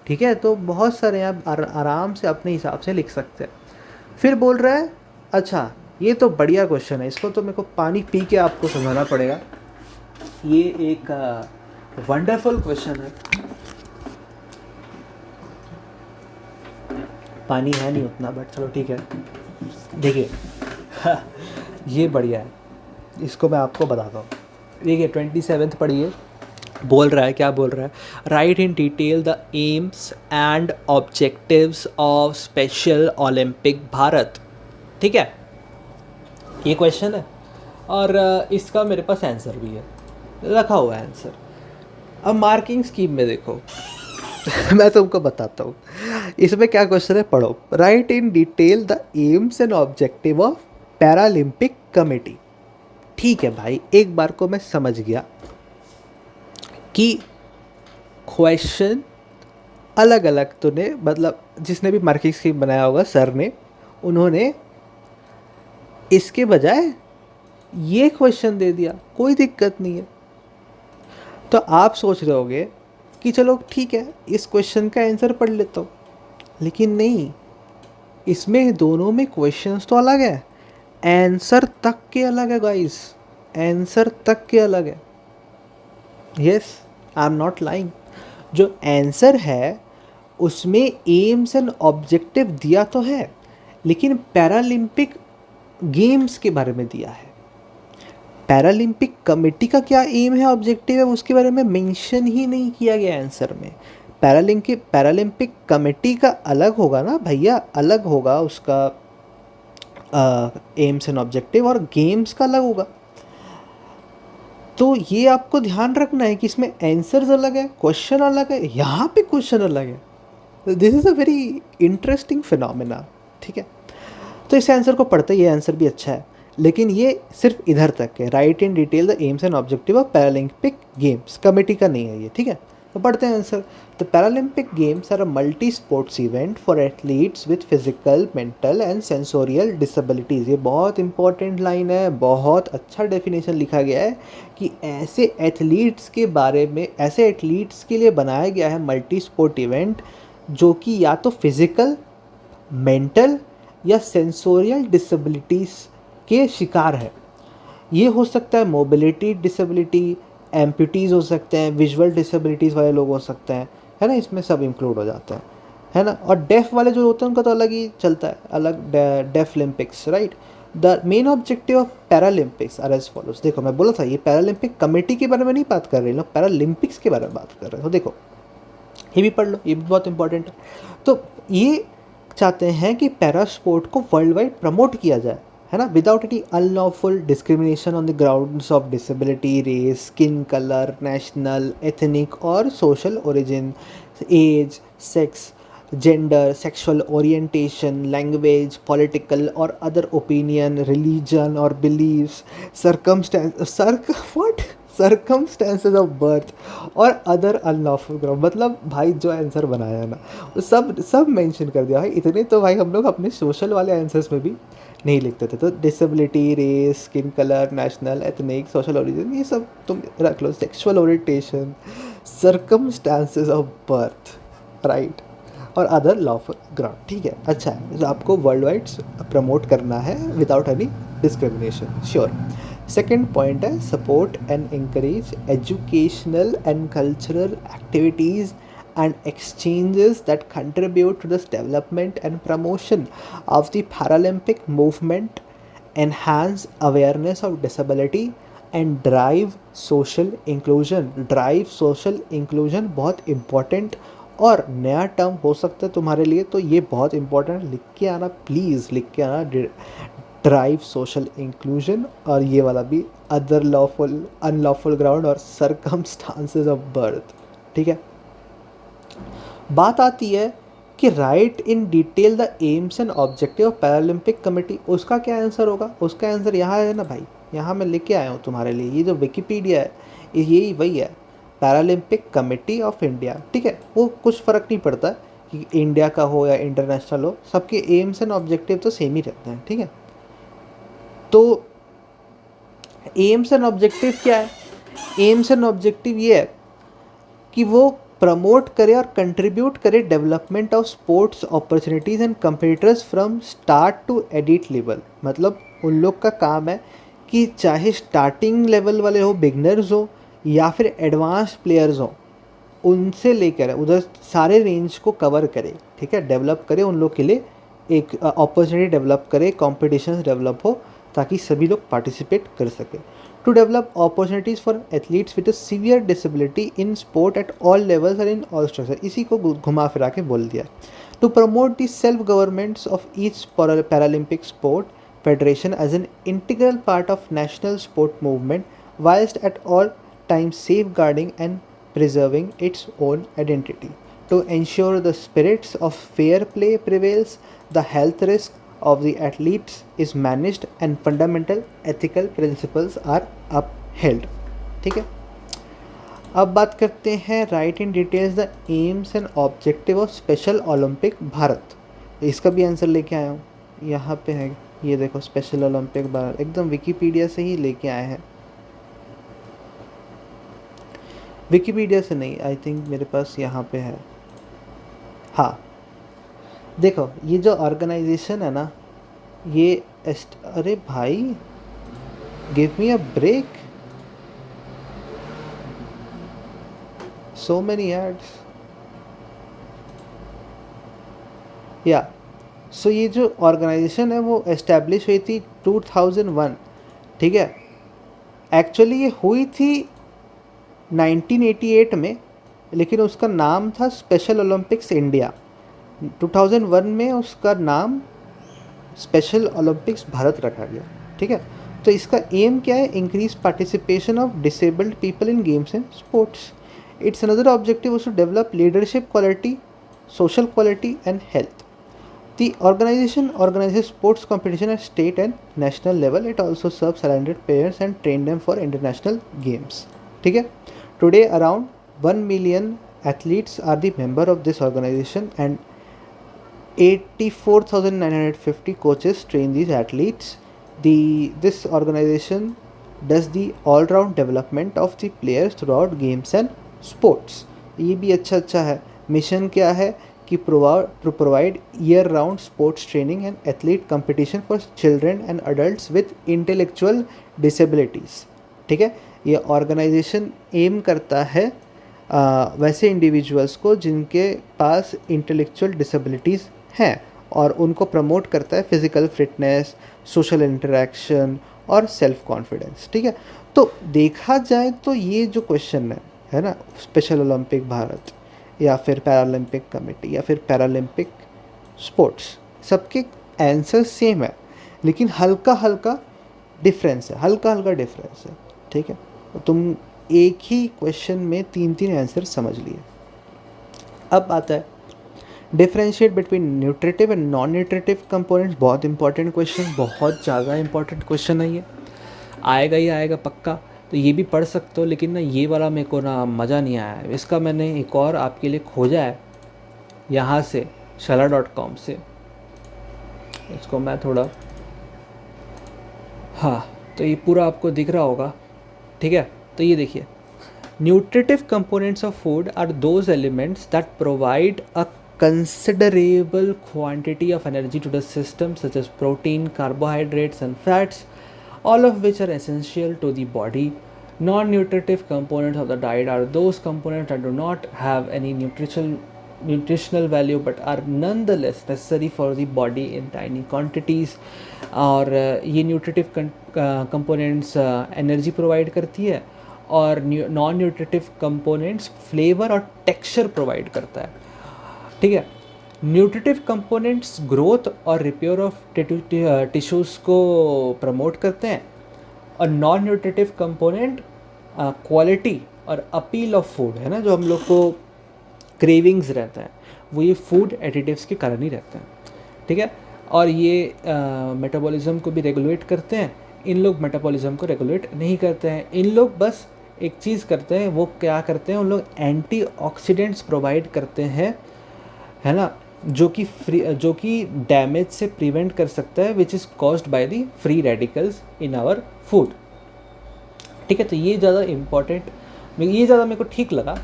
ठीक है। तो बहुत सारे आप आराम से अपने हिसाब से लिख सकते हैं। फिर बोल रहा है, अच्छा ये तो बढ़िया क्वेश्चन है, इसको तो मेरे को पानी पी के आपको समझाना पड़ेगा। ये एक वंडरफुल क्वेश्चन है, पानी है नहीं उतना बट चलो ठीक है। देखिए ये बढ़िया है, इसको मैं आपको बताता हूँ। देखिए 27 पढ़िए, बोल रहा है, क्या बोल रहा है, write in detail the aims and objectives of special Olympic Bharat. ठीक है, ये क्वेश्चन है और इसका मेरे पास आंसर भी है, रखा हुआ है आंसर। अब मार्किंग स्कीम में देखो मैं तुमको बताता हूँ इसमें क्या क्वेश्चन है, पढ़ो। Right in detail the aims and objective of Paralympic committee. ठीक है भाई, एक बार को मैं समझ गया कि क्वेश्चन अलग अलग तो ने, मतलब जिसने भी मार्किंग स्कीम बनाया होगा सर ने, उन्होंने इसके बजाय ये क्वेश्चन दे दिया, कोई दिक्कत नहीं है। तो आप सोच रहे होगे कि चलो ठीक है इस क्वेश्चन का आंसर पढ़ लेता हूँ, लेकिन नहीं, इसमें दोनों में क्वेश्चंस तो अलग है, आंसर तक के अलग है गाइस, आंसर तक के अलग है। Yes, I am not lying. जो आंसर है उसमें एम्स एंड ऑब्जेक्टिव दिया तो है, लेकिन पैरालंपिक गेम्स के बारे में दिया है। पैरालंपिक कमेटी का क्या एम है, ऑब्जेक्टिव है, उसके बारे में मेंशन ही नहीं किया गया आंसर में। पैरालंपिक कमेटी का अलग होगा ना भैया, अलग होगा उसका एम्स एंड ऑब्जेक्टिव, और गेम्स का अलग होगा। तो ये आपको ध्यान रखना है कि इसमें आंसर्स अलग है, क्वेश्चन अलग है, यहाँ पे क्वेश्चन अलग है। This is a very interesting phenomena, ठीक है। तो इस आंसर को पढ़ते ये आंसर भी अच्छा है, लेकिन ये सिर्फ इधर तक है, write in detail the aims and objective of Paralympic games, committee का नहीं है ये, ठीक है। तो पढ़ते हैं answer. The Paralympic games are a multi sports event for athletes with physical, mental and sensorial disabilities. ये बहुत इंपॉर्टेंट लाइन है, बहुत अच्छा डेफिनेशन लिखा गया है कि ऐसे एथलीट्स के बारे में, ऐसे एथलीट्स के लिए बनाया गया है मल्टी स्पोर्ट इवेंट जो कि या तो फिजिकल, मेंटल या सेंसोरियल डिसेबिलिटीज़ के शिकार है। ये हो सकता है मोबिलिटी डिसेबिलिटी, एम्प्यूटीज़ हो सकते हैं, विजुअल डिसेबिलिटीज़ वाले लोग हो सकते हैं, है ना, इसमें सब इंक्लूड हो जाते हैं, है ना। और डेफ वाले जो होते हैं उनका तो अलग ही चलता है, अलग deaf Olympics, right. The main objective of Paralympics are as follows. देखो मैं बोला था ये पैरालंपिक कमेटी के बारे में नहीं बात कर रहे लोग, पैरालंपिक्स के बारे में बात कर रहे हैं। तो देखो ये भी पढ़ लो, ये भी बहुत इंपॉर्टेंट है। तो ये चाहते हैं कि पैरा स्पोर्ट को वर्ल्ड वाइड प्रमोट किया जाए, है ना, without any unlawful discrimination on the grounds of disability, race, skin colour, national, ethnic और social origin, age, sex, gender, sexual orientation, language, political और अदर ओपिनियन, रिलीजन और believes, circumstances of birth और other unlawful ground. मतलब भाई जो answer बनाया है ना वो सब मेंशन कर दिया भाई। इतने तो भाई हम लोग अपने सोशल वाले आंसर्स में भी नहीं लिखते थे। तो disability, race, skin colour, national, ethnic, social origin, ये सब तुम रख लो, sexual orientation, circumstances of birth, right, और अदर लॉफुल ग्राउंड, ठीक है। अच्छा है, तो आपको वर्ल्ड वाइड प्रमोट करना है without any discrimination, sure. Second point है support and encourage educational and cultural activities and exchanges that contribute to the development and promotion of the Paralympic movement, enhance awareness of disability and drive social inclusion। drive social inclusion बहुत important और नया term हो सकता है तुम्हारे लिए, तो ये बहुत इंपॉर्टेंट, लिख के आना प्लीज़, लिख के आना, ड्राइव सोशल इंक्लूजन, और ये वाला भी, अदर लॉफुल अनलॉफुल ग्राउंड और सरकमस्टांसेस ऑफ बर्थ। ठीक है, बात आती है कि right in detail the aims and objective of Paralympic committee. उसका क्या आंसर होगा? उसका आंसर यहाँ है ना भाई, यहाँ मैं लेके आया हूँ तुम्हारे लिए, ये जो विकिपीडिया है यही वही है, पैरालंपिक कमेटी ऑफ इंडिया। ठीक है, वो कुछ फ़र्क नहीं पड़ता कि इंडिया का हो या इंटरनेशनल हो, सबके एम्स एंड ऑब्जेक्टिव तो सेम ही रहते हैं। ठीक है, तो एम्स एंड ऑब्जेक्टिव क्या है? एम्स एंड ऑब्जेक्टिव ये है कि वो प्रमोट करे और कंट्रीब्यूट करे development of sports opportunities and competitors from start to elite level. मतलब उन लोग का काम है कि चाहे स्टार्टिंग लेवल वाले हो, बिगनर्स हो, या फिर एडवांस प्लेयर्स हो, उनसे लेकर उधर सारे रेंज को कवर करे। ठीक है, डेवलप करे, उन लोग के लिए एक अपॉर्चुनिटी डेवलप करे, कॉम्पिटिशन्स डेवलप हो, ताकि सभी लोग पार्टिसिपेट कर सके। To develop opportunities for athletes with a severe disability in sport at all levels and in all structure, इसी को घुमा फिरा के बोल दिया। To promote the self governments of each Paralympic sport federation as an integral part of national sport movement whilst at all times safeguarding and preserving its own identity. To ensure the spirits of fair play prevails, the health risk of the athletes is managed and fundamental ethical principles are upheld. ठीक है, अब बात करते हैं right in details the aims and objective of special Olympic Bharat. इसका भी answer लेके आया हूँ, यहाँ पे है, ये देखो, स्पेशल ओलंपिक भारत, एकदम विकिपीडिया से ही लेके आए हैं, विकिपीडिया से नहीं, आई थिंक मेरे पास यहाँ पे है। हाँ देखो, ये जो ऑर्गेनाइजेशन है ना, ये अरे भाई, give me a break, so many ads. या सो ये जो ऑर्गेनाइजेशन है वो एस्टेब्लिश हुई थी 2001। ठीक है, एक्चुअली ये हुई थी 1988 में, लेकिन उसका नाम था स्पेशल ओलंपिक्स इंडिया। 2001 में उसका नाम स्पेशल ओलंपिक्स भारत रखा गया। ठीक है, तो इसका एम क्या है? Increase participation of disabled people in games and sports. Its another objective was to develop leadership quality, social quality and health. The organization organizes sports competition at state and national level. It also serves talented players and train them for international games. ठीक है, today around 1 million athletes are the member of this organization and 84,950 coaches train these athletes. This organization does the all-round development of the players throughout games and sports. ये भी अच्छा है। Mission क्या है कि provide year round sports training and athlete competition for children and adults with intellectual disabilities. ठीक है, ये ऑर्गेनाइजेशन एम करता है वैसे इंडिविजुअल्स को जिनके पास इंटेलेक्चुअल डिसेबिलिटीज़ हैं, और उनको प्रमोट करता है फिज़िकल फिटनेस, सोशल इंटरेक्शन और सेल्फ कॉन्फिडेंस। ठीक है, तो देखा जाए तो ये जो क्वेश्चन है ना, स्पेशल ओलंपिक भारत या फिर पैरालंपिक कमेटी या फिर पैरालंपिक स्पोर्ट्स, सबके आंसर सेम है, लेकिन हल्का हल्का डिफरेंस है। ठीक है, तो तुम एक ही क्वेश्चन में 3 आंसर समझ लिए। अब आता है differentiate between nutritive and non nutritive components. बहुत इंपॉर्टेंट क्वेश्चन, बहुत ज़्यादा इंपॉर्टेंट क्वेश्चन है, ये आएगा ही आएगा पक्का। तो ये भी पढ़ सकते हो, लेकिन ना ये वाला मेरे को ना मज़ा नहीं आया है। इसका मैंने एक और आपके लिए खोजा है यहाँ से, shala.com से। इसको मैं थोड़ा, हाँ, तो ये पूरा आपको दिख रहा होगा। ठीक है, तो ये देखिए, nutritive components of food are those elements that provide a considerable quantity of energy to the system, such as protein, carbohydrates and fats, all of which are essential to the body. Non-nutritive components of the diet are those components that do not have any nutritional value but are nonetheless necessary for the body in tiny quantities. और ये nutritive components energy provide करती है, और non nutritive components flavour और texture provide करता है। ठीक है। न्यूट्रिटिव कंपोनेंट्स ग्रोथ और रिपेयर ऑफ टिश्यूज़ को प्रमोट करते हैं, और नॉन न्यूट्रिटिव कंपोनेंट क्वालिटी और अपील ऑफ फूड है ना, जो हम लोग को क्रेविंग्स रहता है वो ये फूड एडिटिव्स के कारण ही रहते हैं। ठीक है, और ये मेटाबॉलिज्म को भी रेगुलेट करते हैं। इन लोग मेटाबॉलिज्म को रेगुलेट नहीं करते हैं, इन लोग बस एक चीज़ करते हैं, वो क्या करते हैं, उन लोग एंटीऑक्सीडेंट्स प्रोवाइड करते हैं, है ना, जो कि डैमेज से प्रिवेंट कर सकता है, which is caused by the free radicals in our food. ठीक है, तो ये ज़्यादा इम्पॉर्टेंट, ये ज़्यादा मेरे को ठीक लगा।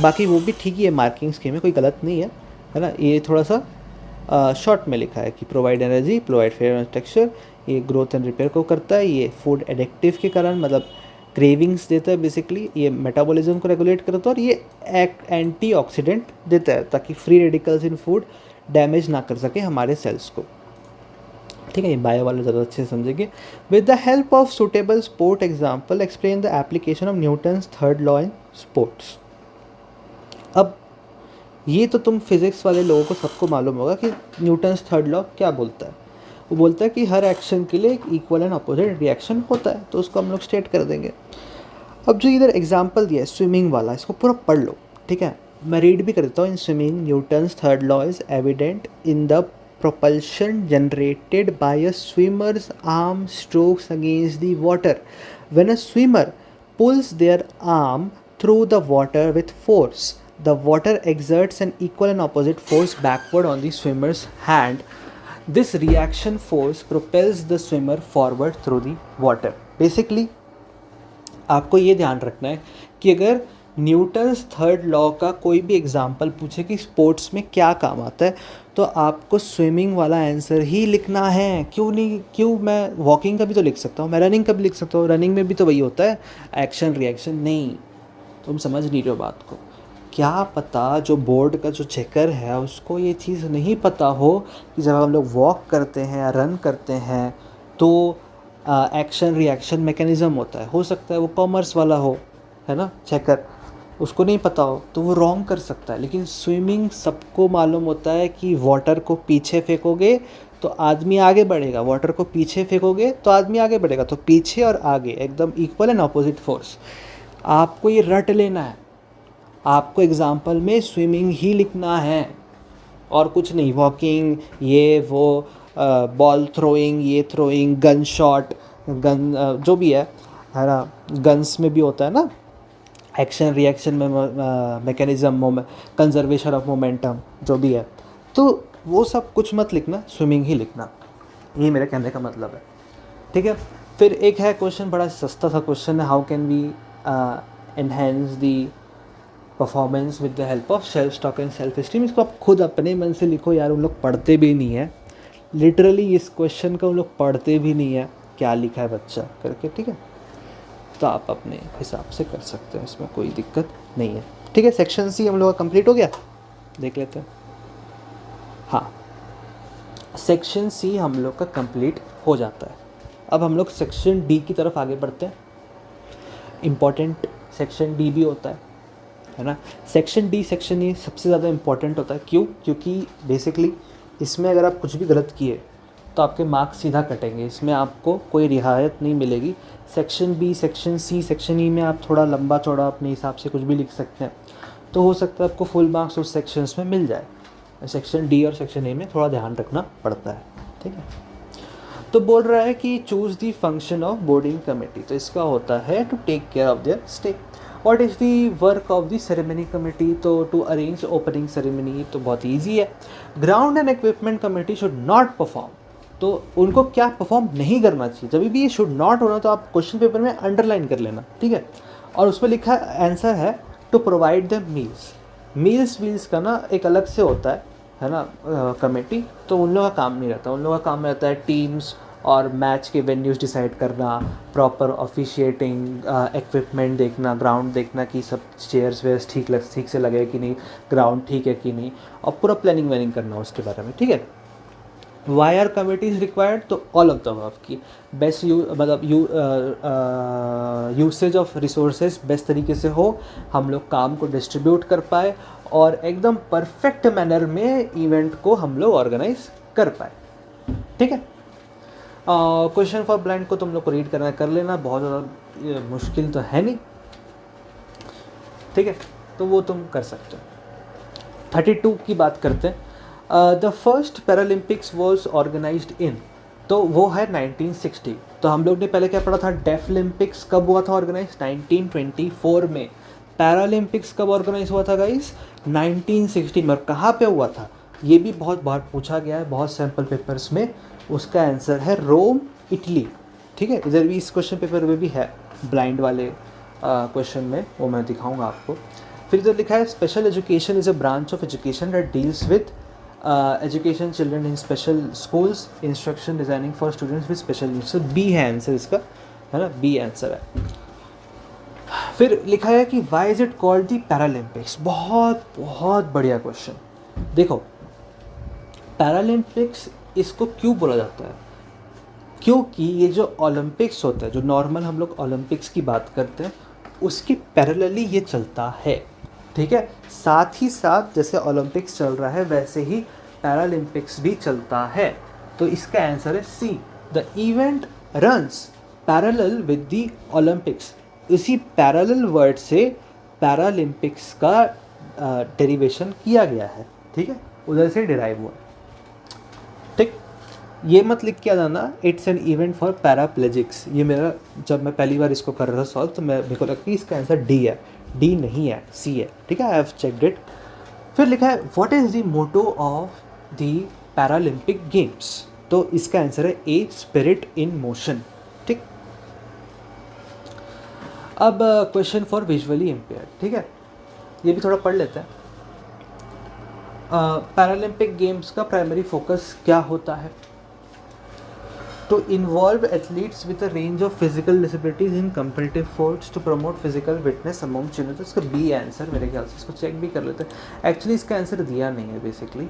बाकी वो भी ठीक ही है, मार्किंग स्कीम में कोई गलत नहीं है ना। ये थोड़ा सा शॉर्ट में लिखा है कि provide energy, provide fair texture, ये ग्रोथ एंड रिपेयर को करता है, ये फूड एडिक्टिव के कारण मतलब क्रेविंग्स देता है बेसिकली, ये मेटाबॉलिज्म को रेगुलेट करता है, और ये एंटीऑक्सीडेंट देता है ताकि फ्री रेडिकल्स इन फूड डैमेज ना कर सके हमारे सेल्स को। ठीक है, ये बायो वाले ज़्यादा अच्छे से समझेंगे। With the help of suitable sport example explain the application of Newton's third law in sports. अब ये तो तुम फिज़िक्स वाले लोगों को सबको मालूम होगा कि न्यूटन्स थर्ड लॉ क्या बोलता है। वो बोलता है कि हर एक्शन के लिए एक इक्वल एंड अपोजिट रिएक्शन होता है, तो उसको हम लोग स्टेट कर देंगे। अब जो इधर एग्जाम्पल दिया है स्विमिंग वाला, इसको पूरा पढ़ लो। ठीक है, मैं रीड भी कर देता हूँ। In swimming Newton's third law is evident in the propulsion generated by a swimmer's arm strokes against the water. When a swimmer pulls their arm through the water with force, the water exerts an equal and opposite force backward on the swimmer's hand. This reaction force propels the swimmer forward through the water. Basically, आपको ये ध्यान रखना है कि अगर Newton's third law का कोई भी एग्जाम्पल पूछे कि स्पोर्ट्स में क्या काम आता है, तो आपको स्विमिंग वाला आंसर ही लिखना है। क्यों मैं वॉकिंग का भी तो लिख सकता हूँ, मैं रनिंग का भी लिख सकता हूँ, रनिंग में भी तो वही होता है, एक्शन रिएक्शन। नहीं, तुम समझ नहीं रहे हो बात को। क्या पता जो बोर्ड का जो चेकर है उसको ये चीज़ नहीं पता हो कि जब हम लोग वॉक करते हैं या रन करते हैं तो एक्शन रिएक्शन मैकेनिज़्म होता है। हो सकता है वो कॉमर्स वाला हो, है ना, चेकर, उसको नहीं पता हो तो वो रॉन्ग कर सकता है। लेकिन स्विमिंग सबको मालूम होता है कि वाटर को पीछे फेंकोगे तो आदमी आगे बढ़ेगा, वाटर को पीछे फेंकोगे तो आदमी आगे बढ़ेगा। तो पीछे और आगे एकदम इक्वल एंड अपोजिट फोर्स, आपको ये रट लेना है। आपको एग्जाम्पल में स्विमिंग ही लिखना है और कुछ नहीं। वॉकिंग, ये वो, बॉल थ्रोइंग, ये थ्रोइंग, गन शॉट, गन जो भी है ना, गन्स में भी होता है ना एक्शन रिएक्शन में मैकेनिज्म, कंजर्वेशन ऑफ मोमेंटम, जो भी है, तो वो सब कुछ मत लिखना, स्विमिंग ही लिखना। ये मेरे कहने का मतलब है। ठीक है, फिर एक है क्वेश्चन, बड़ा सस्ता सा क्वेश्चन है, how can we enhance the performance with the help of self talk and self esteem. इसको आप खुद अपने मन से लिखो यार, उन लोग पढ़ते भी नहीं है, लिटरली इस क्वेश्चन का उन लोग पढ़ते भी नहीं है क्या लिखा है बच्चा करके। ठीक है, तो आप अपने हिसाब से कर सकते हैं, इसमें कोई दिक्कत नहीं है। ठीक है, सेक्शन सी हम लोग का कंप्लीट हो गया, देख लेते हैं। हाँ, सेक्शन सी हम लोग का कंप्लीट हो जाता है। अब हम लोग सेक्शन डी की तरफ आगे बढ़ते हैं। इम्पॉर्टेंट सेक्शन डी भी होता है ना। सेक्शन डी, सेक्शन ए सबसे ज़्यादा इम्पॉर्टेंट होता है। क्यों? क्योंकि बेसिकली इसमें अगर आप कुछ भी गलत किए तो आपके मार्क्स सीधा कटेंगे, इसमें आपको कोई रियायत नहीं मिलेगी। Section B, section C, section E में आप थोड़ा लंबा चौड़ा अपने हिसाब से कुछ भी लिख सकते हैं, तो हो सकता है आपको फुल मार्क्स उस सेक्शंस में मिल जाए। सेक्शन डी और सेक्शन ए में थोड़ा ध्यान रखना पड़ता है। ठीक है, तो बोल रहा है कि choose the function of boarding committee, तो इसका होता है to take care of their stay. What is the work of the ceremony committee, तो टू अरेंज ओपनिंग सेरेमनी, तो बहुत ईजी है। Ground and equipment committee should not perform, तो उनको क्या परफॉर्म नहीं करना चाहिए। जब भी ये शुड नॉट होना तो आप क्वेश्चन पेपर में अंडरलाइन कर लेना। ठीक है, और उस पर लिखा आंसर है to provide the meals. Meals का ना एक अलग से होता है ना, कमेटी, तो उन लोगों का काम नहीं रहता। उन लोगों का काम रहता है टीम्स और मैच के वेन्यूज़ डिसाइड करना, प्रॉपर ऑफिशिएटिंग, इक्विपमेंट देखना, ग्राउंड देखना कि सब चेयर्स वेयर्स ठीक से लगे कि नहीं, ग्राउंड ठीक है कि नहीं, और पूरा प्लानिंग करना उसके बारे में। ठीक है, वाई आर कमिटीज रिक्वायर्ड, तो ऑल ऑफ द अबव की बेस्ट मतलब यूसेज ऑफ रिसोर्सेज बेस्ट तरीके से हो, हम लोग काम को डिस्ट्रीब्यूट कर पाए और एकदम परफेक्ट मैनर में इवेंट को हम लोग ऑर्गेनाइज कर पाए। ठीक है, क्वेश्चन फॉर ब्लाइंड को तुम लोग को रीड करना कर लेना, बहुत ज़्यादा मुश्किल तो है नहीं। ठीक है, तो वो तुम कर सकते हो। 32 की बात करते हैं। The first Paralympics was organized in, तो वो है 1960। तो हम लोग ने पहले क्या पढ़ा था, डेफलिम्पिक्स कब हुआ था ऑर्गेनाइज, 1924 में। पैरालंपिक्स कब ऑर्गेनाइज हुआ था गाइस, 1960 में। और कहाँ पे हुआ था, ये भी बहुत बार पूछा गया है बहुत सैम्पल पेपर्स में। उसका आंसर है रोम, इटली। ठीक है, इधर भी इस क्वेश्चन पेपर में भी है ब्लाइंड वाले क्वेश्चन में, वो मैं दिखाऊंगा आपको। फिर इधर लिखा है special education is a branch of education that deals with education children in special schools, instruction designing for students with special needs. तो बी है आंसर इसका, है ना, बी आंसर है। फिर लिखा है कि why is it called the Paralympics. बहुत बहुत बढ़िया क्वेश्चन। देखो, पैरालंपिक्स इसको क्यों बोला जाता है, क्योंकि ये जो ओलंपिक्स होता है, जो नॉर्मल हम लोग ओलंपिक्स की बात करते हैं, उसकी पैरेलली ये चलता है। ठीक है, साथ ही साथ जैसे ओलंपिक्स चल रहा है वैसे ही पैरालंपिक्स भी चलता है। तो इसका आंसर है C, the event runs parallel with the Olympics. इसी पैरेलल वर्ड से पैरालंपिक्स का डेरिवेशन किया गया है। ठीक है, उधर से डिराइव हुआ। ठीक, ये मत लिख के आ जाना इट्स एन इवेंट फॉर पैराप्लेजिक्स। ये मेरा, जब मैं पहली बार इसको कर रहा था सॉल्व, तो मेरे को लगा कि इसका आंसर डी है, डी नहीं है, सी है। ठीक है, आई हैव चेक्ड इट। फिर लिखा है what is the motto of the Paralympic games, तो इसका आंसर है ए, स्पिरिट इन मोशन। ठीक, अब क्वेश्चन फॉर विजुअली इम्पेयर्ड। ठीक है, ये भी थोड़ा पढ़ लेते हैं। पैरालंपिक गेम्स का प्राइमरी फोकस क्या होता है, to involve athletes with a range of physical disabilities in competitive sports to promote physical fitness among children। तो इसका बी आंसर मेरे ख्याल से, इसको चेक भी कर लेते हैं। एक्चुअली इसका आंसर दिया नहीं है बेसिकली,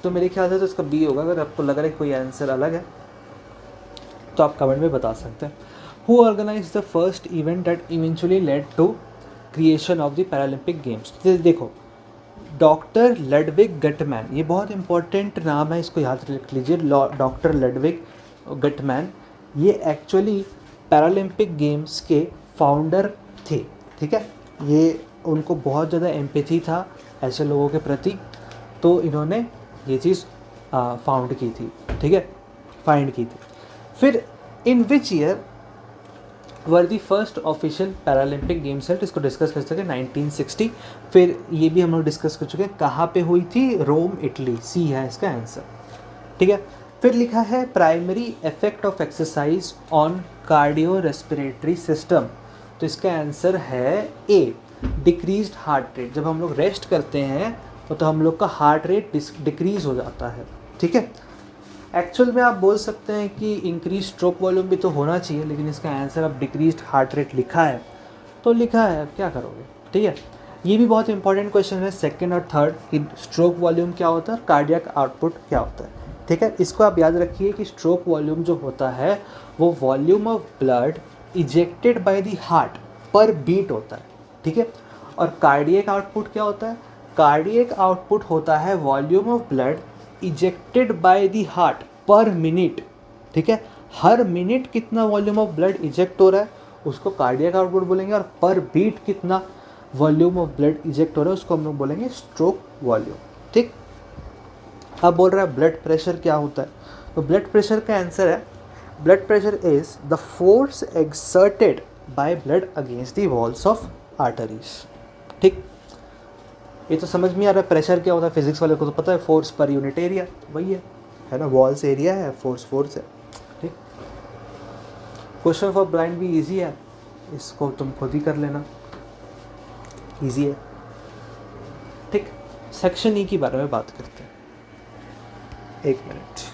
तो मेरे ख्याल से तो इसका बी होगा। अगर आपको लग रहा है कोई आंसर अलग है तो आप कमेंट में बता सकते हैं। Who organize the first event that eventually led to creation of the Paralympic Games. देखो, डॉक्टर लडविग गटमैन, ये बहुत इंपॉर्टेंट नाम है, इसको याद रख लीजिए। डॉक्टर लडविग गटमैन, ये एक्चुअली पैरालंपिक गेम्स के फाउंडर थे। ठीक है, ये उनको बहुत ज़्यादा एम्पैथी था ऐसे लोगों के प्रति, तो इन्होंने ये चीज़ फाउंड की थी। ठीक है, फाइंड की थी। फिर in which year were the first official Paralympic games held, इसको डिस्कस कर सके 1960। फिर ये भी हम लोग डिस्कस कर चुके हैं, कहाँ पे हुई थी, रोम, इटली। सी है इसका आंसर। ठीक है, फिर लिखा है primary effect of exercise on cardio respiratory system, तो इसका आंसर है ए, डिक्रीज्ड हार्ट रेट। जब हम लोग रेस्ट करते हैं तो हम लोग का हार्ट रेट डिक्रीज हो जाता है। ठीक है, एक्चुअल में आप बोल सकते हैं कि इंक्रीज स्ट्रोक वॉल्यूम भी तो होना चाहिए, लेकिन इसका आंसर अब डिक्रीज्ड हार्ट रेट लिखा है तो लिखा है, अब क्या करोगे। ठीक है, ये भी बहुत इंपॉर्टेंट क्वेश्चन है, सेकंड और थर्ड, कि स्ट्रोक वॉल्यूम क्या होता है, कार्डियक आउटपुट क्या होता है। ठीक है, इसको आप याद रखिए कि स्ट्रोक वॉल्यूम जो होता है वो volume of blood ejected by the heart पर बीट होता है। ठीक है, और कार्डियक आउटपुट क्या होता है, कार्डियक आउटपुट होता है volume of blood ejected by the heart पर मिनट। ठीक है, हर मिनट कितना वॉल्यूम ऑफ ब्लड इजेक्ट हो रहा है उसको कार्डियक आउटपुट बोलेंगे, और पर बीट कितना वॉल्यूम ऑफ ब्लड इजेक्ट हो रहा है उसको हम लोग बोलेंगे स्ट्रोक वॉल्यूम। ठीक, अब बोल रहा है ब्लड प्रेशर क्या होता है, तो ब्लड प्रेशर का आंसर है blood pressure is the force exerted by blood against the walls of arteries. ठीक, ये तो समझ में आ रहा है प्रेशर क्या होता है, फिजिक्स वाले को तो पता है, फोर्स पर यूनिट एरिया, वही है ना, वॉल्स एरिया है, फोर्स है। ठीक, क्वेश्चन फॉर ब्लाइंड भी इजी है, इसको तुम खुद ही कर लेना, इजी है। ठीक, सेक्शन ई के बारे में बात करते हैं, एक मिनट।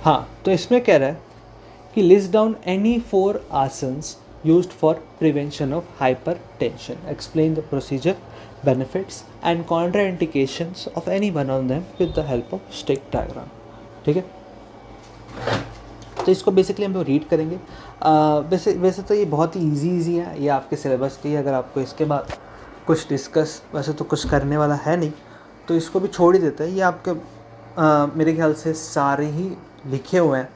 हाँ, तो इसमें कह रहा है कि list down any 4 asanas used for prevention of hypertension. Explain the procedure, benefits and contraindications of any one of them with the help of stick diagram. ठीक है, तो इसको बेसिकली हम लोग रीड करेंगे. वैसे तो ये बहुत ही ईजी है, ये आपके सिलेबस की. अगर आपको इसके बाद कुछ डिस्कस वैसे तो कुछ करने वाला है नहीं, तो इसको भी छोड़ ही देते हैं. ये आपके मेरे ख्याल से सारे ही लिखे हुए हैं,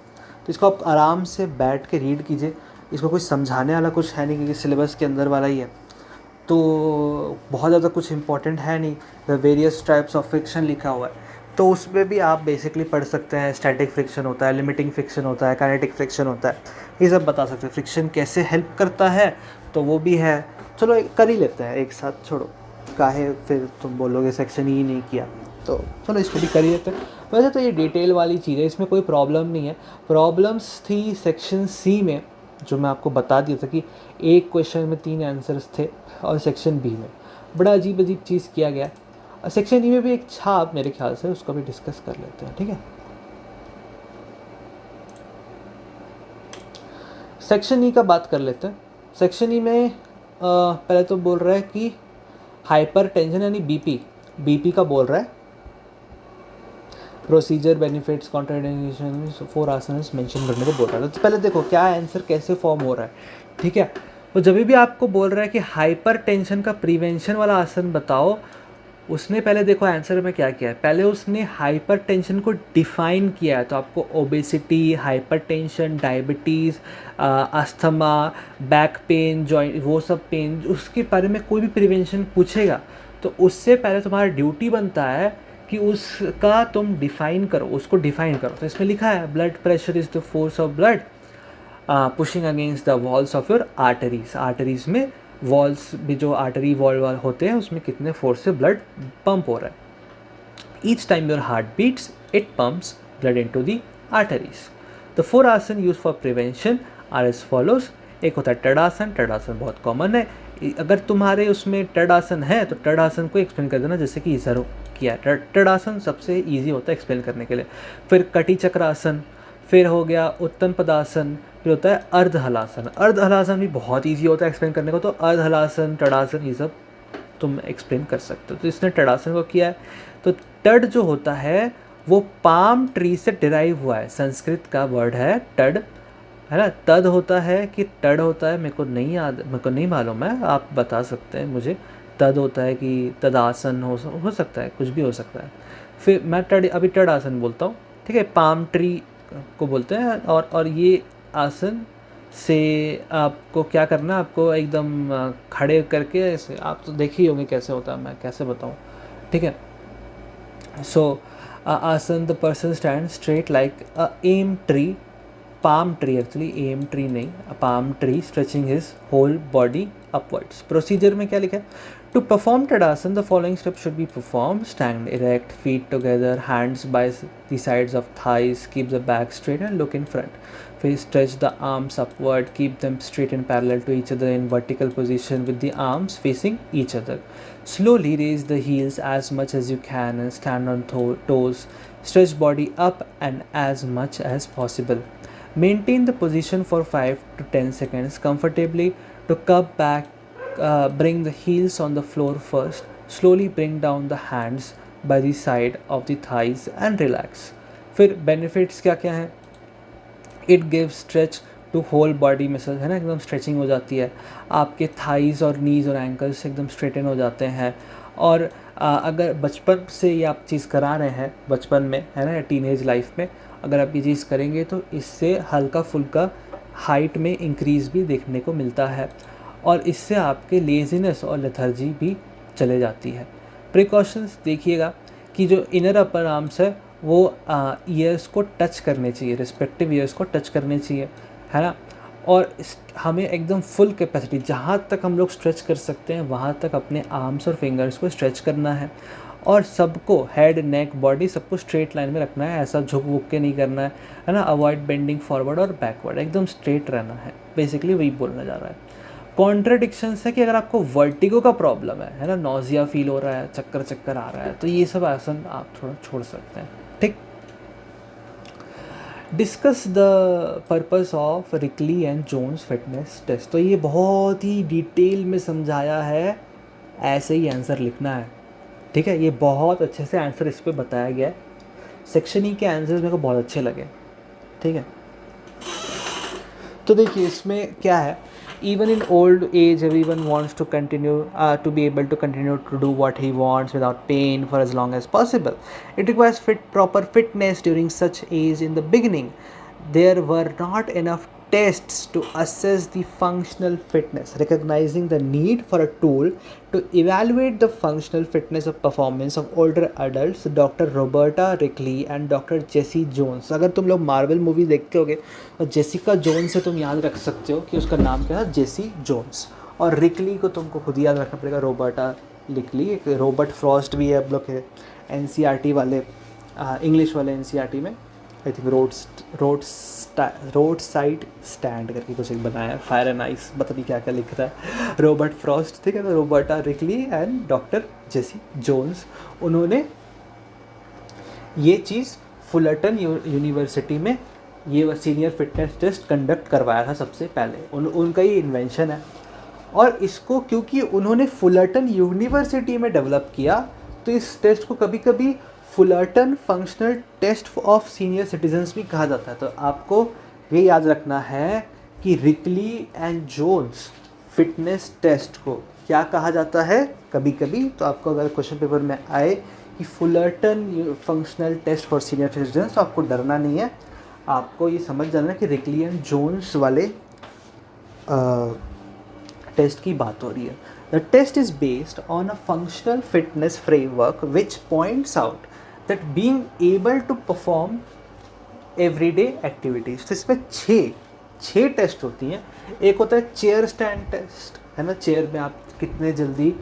तो इसको आप आराम से बैठ के रीड कीजिए. इसको कुछ समझाने वाला कुछ है नहीं, क्योंकि सिलेबस के अंदर वाला ही है, तो बहुत ज़्यादा कुछ इंपॉर्टेंट है नहीं. The various types of friction लिखा हुआ है, तो उसमें भी आप बेसिकली पढ़ सकते हैं. स्टैटिक फ्रिक्शन होता है, लिमिटिंग फ्रिक्शन होता है, काइनेटिक फ्रिक्शन होता है, ये सब बता सकते हैं. फ्रिक्शन कैसे हेल्प करता है तो वो भी है. चलो कर ही लेते हैं एक साथ, छोड़ो काहे फिर तुम बोलोगे सेक्शन ही नहीं किया, तो चलो इसको भी कर ही लेते हैं. वैसे तो ये डिटेल वाली चीज़ है, इसमें कोई प्रॉब्लम नहीं है. प्रॉब्लम्स थी सेक्शन सी में, जो मैं आपको बता दिया था कि एक क्वेश्चन में 3 आंसर्स थे, और सेक्शन बी में बड़ा अजीब चीज़ किया गया. और सेक्शन ई में भी एक छाप मेरे ख्याल से, उसको भी डिस्कस कर लेते हैं. ठीक है, सेक्शन ई का बात कर लेते हैं. सेक्शन ई में पहले तो बोल रहा है कि हाइपर टेंशन यानी बीपी का बोल रहा है. Procedure, benefits, contraindication, 4 asanas mention करने को बोल रहा है. तो पहले देखो क्या आंसर कैसे फॉर्म हो रहा है. ठीक है, तो जब भी आपको बोल रहा है कि हाइपर टेंशन का प्रिवेंशन वाला आसन बताओ, उसने पहले देखो आंसर में क्या किया है. पहले उसने हाइपर टेंशन को डिफाइन किया है. तो आपको obesity, hyper tension, diabetes, asthma, back pain, joint, वो सब पेन, उसके बारे में कोई भी प्रिवेंशन पूछेगा तो उससे पहले तुम्हारा ड्यूटी बनता है कि उसका तुम डिफ़ाइन करो, उसको डिफ़ाइन करो. तो इसमें लिखा है blood pressure is the force of blood pushing against the walls of your arteries. Arteries में वॉल्स भी, जो आर्टरी वॉल होते हैं, उसमें कितने फोर्स से ब्लड पंप हो रहा है. Each time your heart beats it pumps blood into the arteries. The 4 asana use for prevention are as follows. एक होता है टडासन. टडासन बहुत कॉमन है. अगर तुम्हारे उसमें टडासन है तो टडासन को एक्सप्लेन कर देना, जैसे कि इधर किया. टडासन सबसे ईजी होता है एक्सप्लेन करने के लिए. फिर कटी चक्रासन, फिर हो गया उत्तन पदासन, फिर होता है अर्ध हलासन. अर्ध हलासन भी बहुत ईजी होता है एक्सप्लेन करने को. तो अर्ध हलासन, टडासन, ये सब तुम एक्सप्लेन कर सकते हो. तो इसने टडासन को किया है. तो टड जो होता है वो पाम ट्री से डिराइव हुआ है. संस्कृत का वर्ड है टड, है ना. तद होता है कि टड होता है, मेरे को नहीं मालूम है, आप बता सकते हैं मुझे. तद होता है कि तदासन हो सकता है, कुछ भी हो सकता है. फिर मैं अभी टड आसन बोलता हूँ. ठीक है, पाम ट्री को बोलते हैं. और ये आसन से आपको क्या करना है, आपको एकदम खड़े करके ऐसे, आप तो देख ही होंगे कैसे होता है, मैं कैसे बताऊँ. ठीक है, so asana, the person stand straight like a एम tree. palm tree, actually aim tree नहीं, a palm tree, stretching his whole body upwards. Procedure में क्या लिखा है? To perform Tadasana, the following steps should be performed. Stand erect, feet together, hands by the sides of thighs, keep the back straight and look in front. First, stretch the arms upward, keep them straight and parallel to each other in vertical position with the arms facing each other. Slowly raise the heels as much as you can and stand on toes. Stretch body up and as much as possible. Maintain the position for 5 to 10 seconds comfortably. To cup back, bring the heels on the floor first. Slowly bring down the hands by the side of the thighs and relax. फिर benefits क्या क्या हैं? It gives stretch to whole body muscles, है ना, एकदम stretching हो जाती है. आपके थाइज़ और नीज़ और एंकल्स एकदम स्ट्रेटन हो जाते हैं. और अगर बचपन से ये आप चीज़ करा रहे हैं, बचपन में, है ना, या टीनेज लाइफ में अगर आप ये चीज़ करेंगे तो इससे हल्का फुल्का हाइट में इंक्रीज़ भी देखने को मिलता है. और इससे आपके लेज़ीनेस और लेथर्जी भी चले जाती है. प्रिकॉशंस देखिएगा कि जो इनर अपर आर्म्स है वो ईयर्स को टच करने चाहिए, रिस्पेक्टिव ईयर्स को टच करने चाहिए, है ना. और हमें एकदम फुल कैपेसिटी, जहाँ तक हम लोग स्ट्रेच कर सकते हैं वहाँ तक अपने आर्म्स और फिंगर्स को स्ट्रेच करना है. और सबको हेड, नेक, बॉडी सबको स्ट्रेट लाइन में रखना है, ऐसा झुक वुक के नहीं करना है ना. अवॉइड बेंडिंग फॉरवर्ड और बैकवर्ड, एकदम स्ट्रेट रहना है. बेसिकली वही बोलना जा रहा है. कॉन्ट्राडिक्शंस है कि अगर आपको वर्टिगो का प्रॉब्लम है ना, नॉजिया फील हो रहा है, चक्कर आ रहा है, तो ये सब आसन आप थोड़ा छोड़ सकते हैं. ठीक, discuss the purpose of Rikli and Jones fitness test. तो ये बहुत ही डिटेल में समझाया है, ऐसे ही आंसर लिखना है, ठीक है। ये बहुत अच्छे से आंसर इस पे बताया गया है। सेक्शन ई के आंसर्स मेरे को बहुत अच्छे लगे, ठीक है। तो देखिए इसमें क्या है, even in old age everyone wants to continue to be able to continue to do what he wants without pain for as long as possible. It requires proper fitness during such age. In the beginning there were not enough tests to assess the functional fitness. Recognizing the need for a tool to evaluate the functional fitness of performance of older adults, Dr. Roberta Rickley and Dr. Jesse Jones. अगर तुम लोग Marvel movie देखते होगे तो Jessica Jones से तुम याद रख सकते हो कि उसका नाम क्या था, जेसी जोन्स। और रिकली को तुमको खुद याद रखना पड़ेगा, रोबर्टा रिकली। एक रॉबर्ट फ्रॉस्ट भी है अब लोग के एनसीईआरटी वाले, इंग्लिश वाले एनसीईआरटी में I think road side stand करके कुछ एक बनाया है, फायर एंड आइस, पता नहीं क्या क्या लिख रहा है, रॉबर्ट फ्रॉस्ट, ठीक है। तो Roberta Rikli and doctor Jessie Jones, उन्होंने ये चीज़ फुलरटन यूनिवर्सिटी में ये सीनियर फिटनेस टेस्ट कंडक्ट करवाया था सबसे पहले। उनका ये इन्वेंशन है। और इसको क्योंकि उन्होंने फुलरटन यूनिवर्सिटी में डेवलप किया, तो इस टेस्ट को कभी कभी Fullerton functional test of senior citizens भी कहा जाता है। तो आपको ये याद रखना है कि Rikli and Jones fitness test को क्या कहा जाता है कभी कभी। तो आपको अगर क्वेश्चन पेपर में आए कि Fullerton functional test for senior citizens, तो आपको डरना नहीं है, आपको ये समझ जाना है कि रिकली एंड जोन्स वाले टेस्ट की बात हो रही है। The test is based on a functional fitness framework which points out that being able to perform everyday activities. तो इसमें छः टेस्ट होती हैं। एक होता है चेयर स्टैंड टेस्ट, है ना, चेयर में आप कितने जल्दी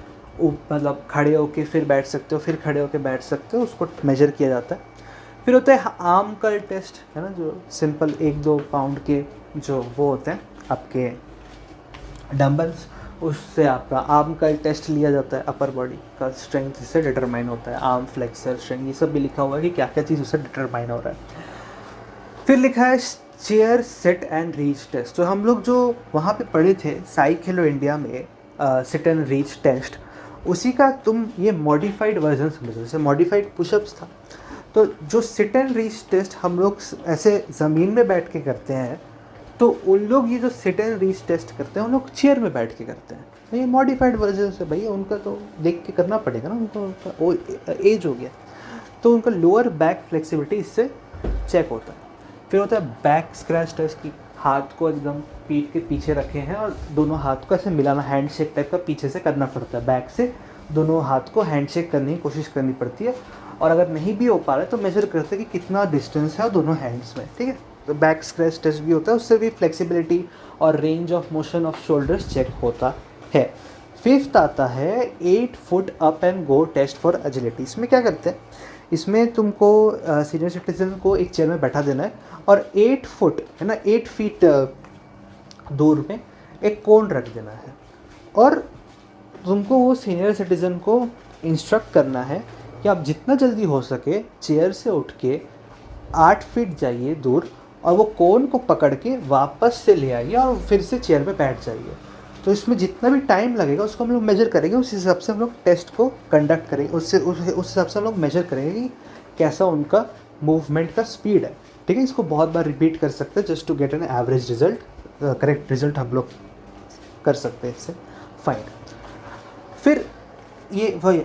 मतलब खड़े होके फिर बैठ सकते हो, फिर खड़े होके बैठ सकते हो, उसको मेजर किया जाता है। फिर होता है आर्म कर्ल टेस्ट, है ना, जो सिंपल 1-2 पाउंड के जो वो होते हैं आपके डंबल्स, उससे आपका आर्म कर्ल टेस्ट लिया जाता है। अपर बॉडी का स्ट्रेंथ इससे डिटरमाइन होता है, आर्म फ्लेक्सर स्ट्रेंथ, ये सब भी लिखा हुआ है कि क्या क्या चीज़ उससे डिटरमाइन हो रहा है। फिर लिखा है chair sit and reach test. तो हम लोग जो वहाँ पे पढ़े थे साई खेलो इंडिया में सिट एंड रीच टेस्ट, उसी का तुम ये मॉडिफाइड वर्जन समझो। जैसे मॉडिफाइड पुशअप्स था, तो जो सिट एंड रीच टेस्ट हम लोग ऐसे ज़मीन में बैठ के करते हैं, तो उन लोग ये जो सिट एंड रीच टेस्ट करते हैं उन लोग चेयर में बैठ के करते हैं। तो ये मॉडिफाइड वर्जन से भैया उनका तो देख के करना पड़ेगा ना, उनको एज हो गया, तो उनका लोअर बैक फ्लेक्सिबिलिटी इससे चेक होता है। फिर होता है बैक स्क्रैच टेस्ट की, हाथ को एकदम पीठ के पीछे रखे हैं और दोनों हाथ को ऐसे मिलाना, हैंडशेक टाइप का पीछे से करना पड़ता है, बैक से दोनों हाथ को हैंडशेक करने की कोशिश करनी पड़ती है। और अगर नहीं भी हो पा रहा है तो मेजर करते हैं कि कितना डिस्टेंस है दोनों हैंड्स में, ठीक है। तो बैक स्क्रैच टेस्ट भी होता है, उससे भी फ्लेक्सिबिलिटी और range of motion of shoulders check होता है। फिफ्थ आता है 8 foot up and go test for agility. इसमें क्या करते हैं, इसमें तुमको सीनियर सिटीजन को एक चेयर में बैठा देना है और 8 फुट, है ना, 8 फीट दूर में एक कोन रख देना है, और तुमको वो सीनियर सिटीज़न को इंस्ट्रक्ट करना है कि आप जितना जल्दी हो सके चेयर से उठ के 8 फीट जाइए दूर और वो कोन को पकड़ के वापस से ले आइए और फिर से चेयर पे बैठ जाइए। तो इसमें जितना भी टाइम लगेगा उसको हम लोग मेजर करेंगे, उस हिसाब से हम लोग टेस्ट को कंडक्ट करेंगे, उस हिसाब से हम लोग मेजर करेंगे कि कैसा उनका मूवमेंट का स्पीड है, ठीक है। इसको बहुत बार रिपीट कर सकते हैं just to get an average result, correct result हम लोग कर सकते हैं इससे, फाइन। फिर ये वही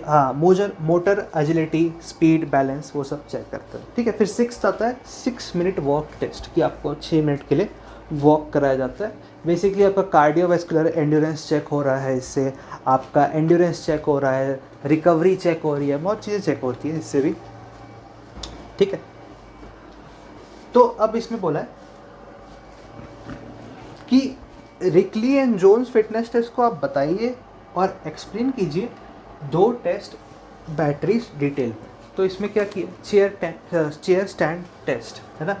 मोटर एजिलिटी, स्पीड, बैलेंस, वो सब चेक करते हैं, ठीक है। फिर 6th आता है 6 मिनट वॉक टेस्ट, कि आपको 6 मिनट के लिए वॉक कराया जाता है। बेसिकली आपका कार्डियोवैस्कुलर एंड्योरेंस चेक हो रहा है, इससे आपका एंड्योरेंस चेक हो रहा है, रिकवरी चेक हो रही है, बहुत चीज़ें चेक होती हैं इससे भी, ठीक है। तो अब इसमें बोला है कि Rikli and Jones fitness test को आप बताइए और एक्सप्लेन कीजिए 2 टेस्ट बैटरीज डिटेल में। तो इसमें क्या किया, चेयर स्टैंड टेस्ट, है ना।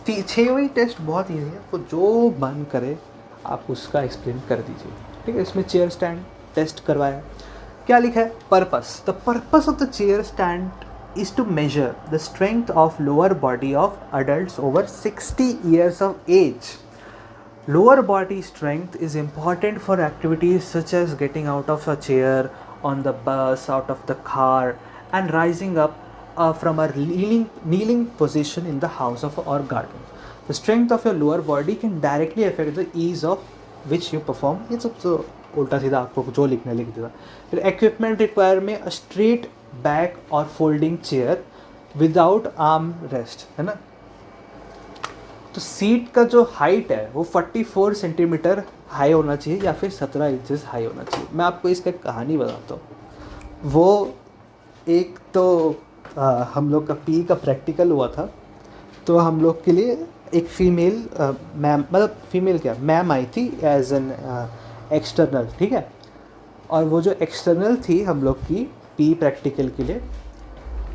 6 टेस्ट बहुत ईजी है, आपको जो मन करे आप उसका एक्सप्लेन कर दीजिए, ठीक है। इसमें चेयर स्टैंड टेस्ट करवाया, क्या लिखा है, purpose. The purpose of the chair stand is to measure the strength of lower body of adults over 60 years of age. Lower body strength is important for activities such as getting out of a chair, on the bus, out of the car, and rising up from a kneeling position in the house of or garden. The strength of your lower body can directly affect the ease of which you perform. ये सब तो उल्टा सीधा आपको जो लिखना है लिख देगा. फिर equipment require में a straight back और folding chair without arm rest, है ना. तो सीट का जो हाइट है वो 44 सेंटीमीटर हाई होना चाहिए या फिर 17 इंचेस हाई होना चाहिए. मैं आपको इसका एक कहानी बताता हूँ. वो एक तो हम लोग का पी का प्रैक्टिकल हुआ था, तो हम लोग के लिए एक फीमेल मैम, मतलब फीमेल क्या मैम आई थी एज एन एक्सटर्नल, ठीक है. और वो जो एक्सटर्नल थी हम लोग की पी प्रैक्टिकल के लिए,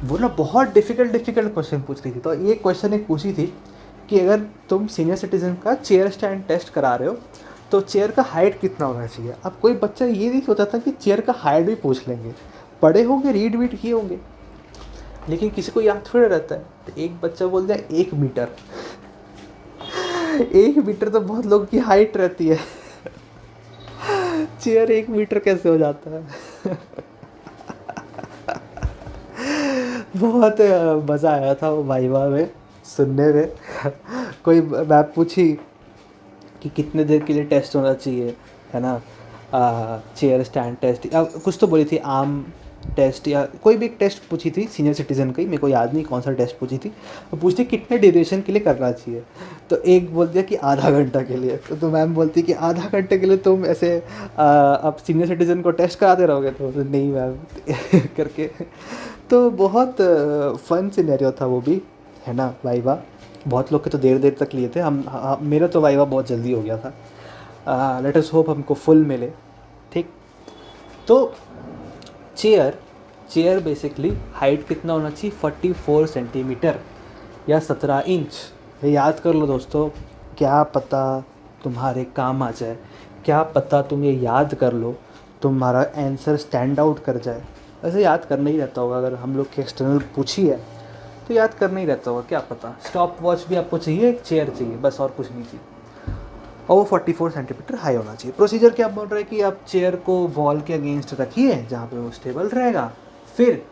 वो ना बहुत डिफ़िकल्ट क्वेश्चन पूछ रही थी. तो ये क्वेश्चन एक पूछी थी कि अगर तुम सीनियर सिटीज़न का चेयर स्टैंड टेस्ट करा रहे हो तो चेयर का हाइट कितना होना चाहिए. अब कोई बच्चा ये नहीं सोचा था कि चेयर का हाइट भी पूछ लेंगे. पढ़े होंगे, रीड वीड किए होंगे, लेकिन किसी को याद थोड़ा रहता है. तो एक बच्चा बोल दिया 1 मीटर. 1 मीटर तो बहुत लोगों की हाइट रहती है. चेयर 1 मीटर कैसे हो जाता है. बहुत मज़ा आया था वो वाइवा में सुनने में. कोई मैम पूछी कि कितने देर के लिए टेस्ट होना चाहिए, है ना, चेयर स्टैंड टेस्ट या कुछ तो बोली थी, आर्म टेस्ट या कोई भी एक टेस्ट पूछी थी सीनियर सिटीज़न की. मेरे को याद नहीं कौन सा टेस्ट पूछी थी. वो पूछती कितने ड्यूरेशन के लिए करना चाहिए. तो एक बोल दिया कि आधा घंटा के लिए. तो मैम बोलती कि आधा घंटे के लिए तुम ऐसे अब सीनियर सिटीज़न को टेस्ट कराते रहोगे. तो नहीं मैम करके. तो बहुत फन सिनेरियो था वो भी, है ना. वाइवा बहुत लोग के तो देर तक लिए थे. हम मेरा तो वाइवा बहुत जल्दी हो गया था. लेट अस होप हमको फुल मिले. ठीक. तो चेयर बेसिकली हाइट कितना होना चाहिए, 44 सेंटीमीटर या 17 इंच. ये याद कर लो दोस्तों, क्या पता तुम्हारे काम आ जाए, क्या पता तुम ये याद कर लो, तुम्हारा आंसर स्टैंड आउट कर जाए. ऐसे याद करना ही रहता होगा. अगर हम लोग के एक्सटर्नल पूछी है तो याद करना ही रहता होगा, क्या पता. स्टॉप वॉच भी आपको चाहिए, एक चेयर चाहिए, बस और कुछ नहीं चाहिए. और वो 44 सेंटीमीटर हाई होना चाहिए. प्रोसीजर क्या बोल रहा है कि आप चेयर को वॉल के अगेंस्ट रखिए जहाँ पे वो स्टेबल रहेगा. फिर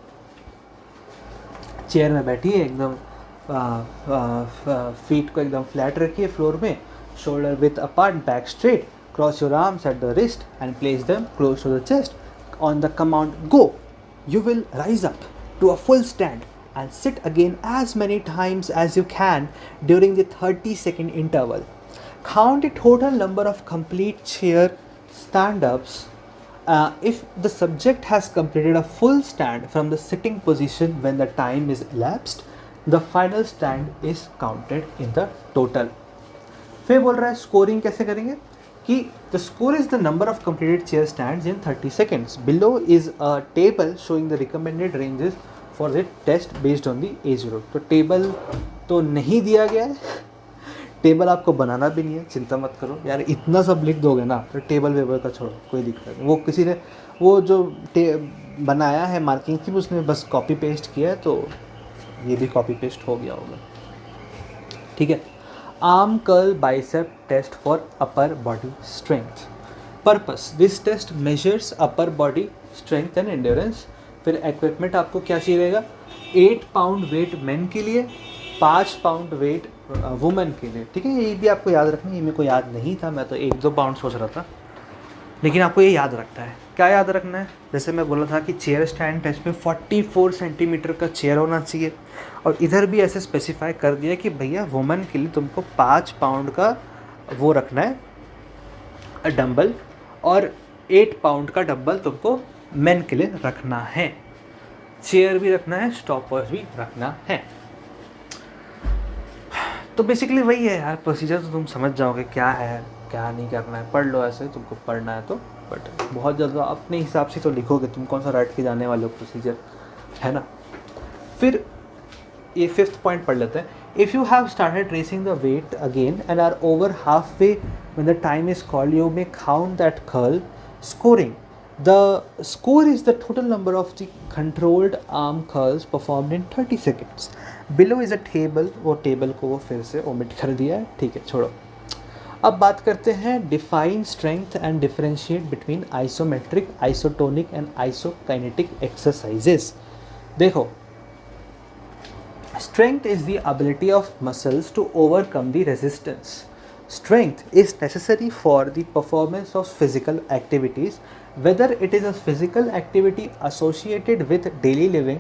चेयर में बैठिए, एकदम फीट को एकदम फ्लैट रखिए फ्लोर में, shoulder width apart, back straight, cross your arms at the wrist and place them close to the chest. On the command go you will rise up to a full stand and sit again as many times as you can during the 30-second interval. Count the total number of complete chair stand-ups. If the subject has completed a full stand from the sitting position when the time is elapsed, the final stand is counted in the total. फिर बोल रहा है scoring कैसे करेंगे कि the score is the number of completed chair stands in 30 seconds. Below is a table showing the recommended ranges for the test based on the age group. तो table तो नहीं दिया गया है, टेबल आपको बनाना भी नहीं है, चिंता मत करो यार. इतना सब लिख दोगे ना तो टेबल वेबल का छोड़ो, कोई दिक्कत नहीं. वो किसी ने वो जो बनाया है मार्किंग की, उसने बस कॉपी पेस्ट किया है, तो ये भी कॉपी पेस्ट हो गया होगा. ठीक है. Arm curl bicep test for upper body strength. Purpose: this test measures upper body strength and endurance. फिर equipment आपको क्या चाहिए रहेगा, 8 पाउंड वेट मेन के लिए, 5 पाउंड वेट वुमेन के लिए. ठीक है, ये भी आपको याद रखना है. ये मेरे को याद नहीं था, मैं तो 1-2 पाउंड सोच रहा था, लेकिन आपको ये याद रखना है. क्या याद रखना है, जैसे मैं बोला था कि चेयर स्टैंड टेस्ट में 44 सेंटीमीटर का चेयर होना चाहिए. और इधर भी ऐसे स्पेसिफाई कर दिया कि भैया वुमेन के लिए तुमको 5 पाउंड का वो रखना है डंबल, और 8 पाउंड का डंबल तुमको मेन के लिए रखना है. चेयर भी रखना है, स्टॉप वॉच भी रखना है. तो बेसिकली वही है यार. प्रोसीजर तो तुम समझ जाओगे क्या है क्या नहीं करना है. पढ़ लो ऐसे तुमको पढ़ना है तो, बट बहुत ज़्यादा अपने हिसाब से तो लिखोगे. तुम कौन सा रट के जाने वाले हो प्रोसीजर, है ना. फिर ये 5th पॉइंट पढ़ लेते हैं. If you have started raising the weight again and are over halfway when the time is called, you may count that curl. Scoring: The score is the total number of the controlled arm curls performed in 30 seconds. Below is a table, वो table को वो फिर से omit कर दिया है, ठीक है छोड़ो. अब बात करते हैं define strength and differentiate between isometric, isotonic and isokinetic exercises. देखो, strength is the ability of muscles to overcome the resistance. Strength is necessary for the performance of physical activities, whether it is a physical activity associated with daily living.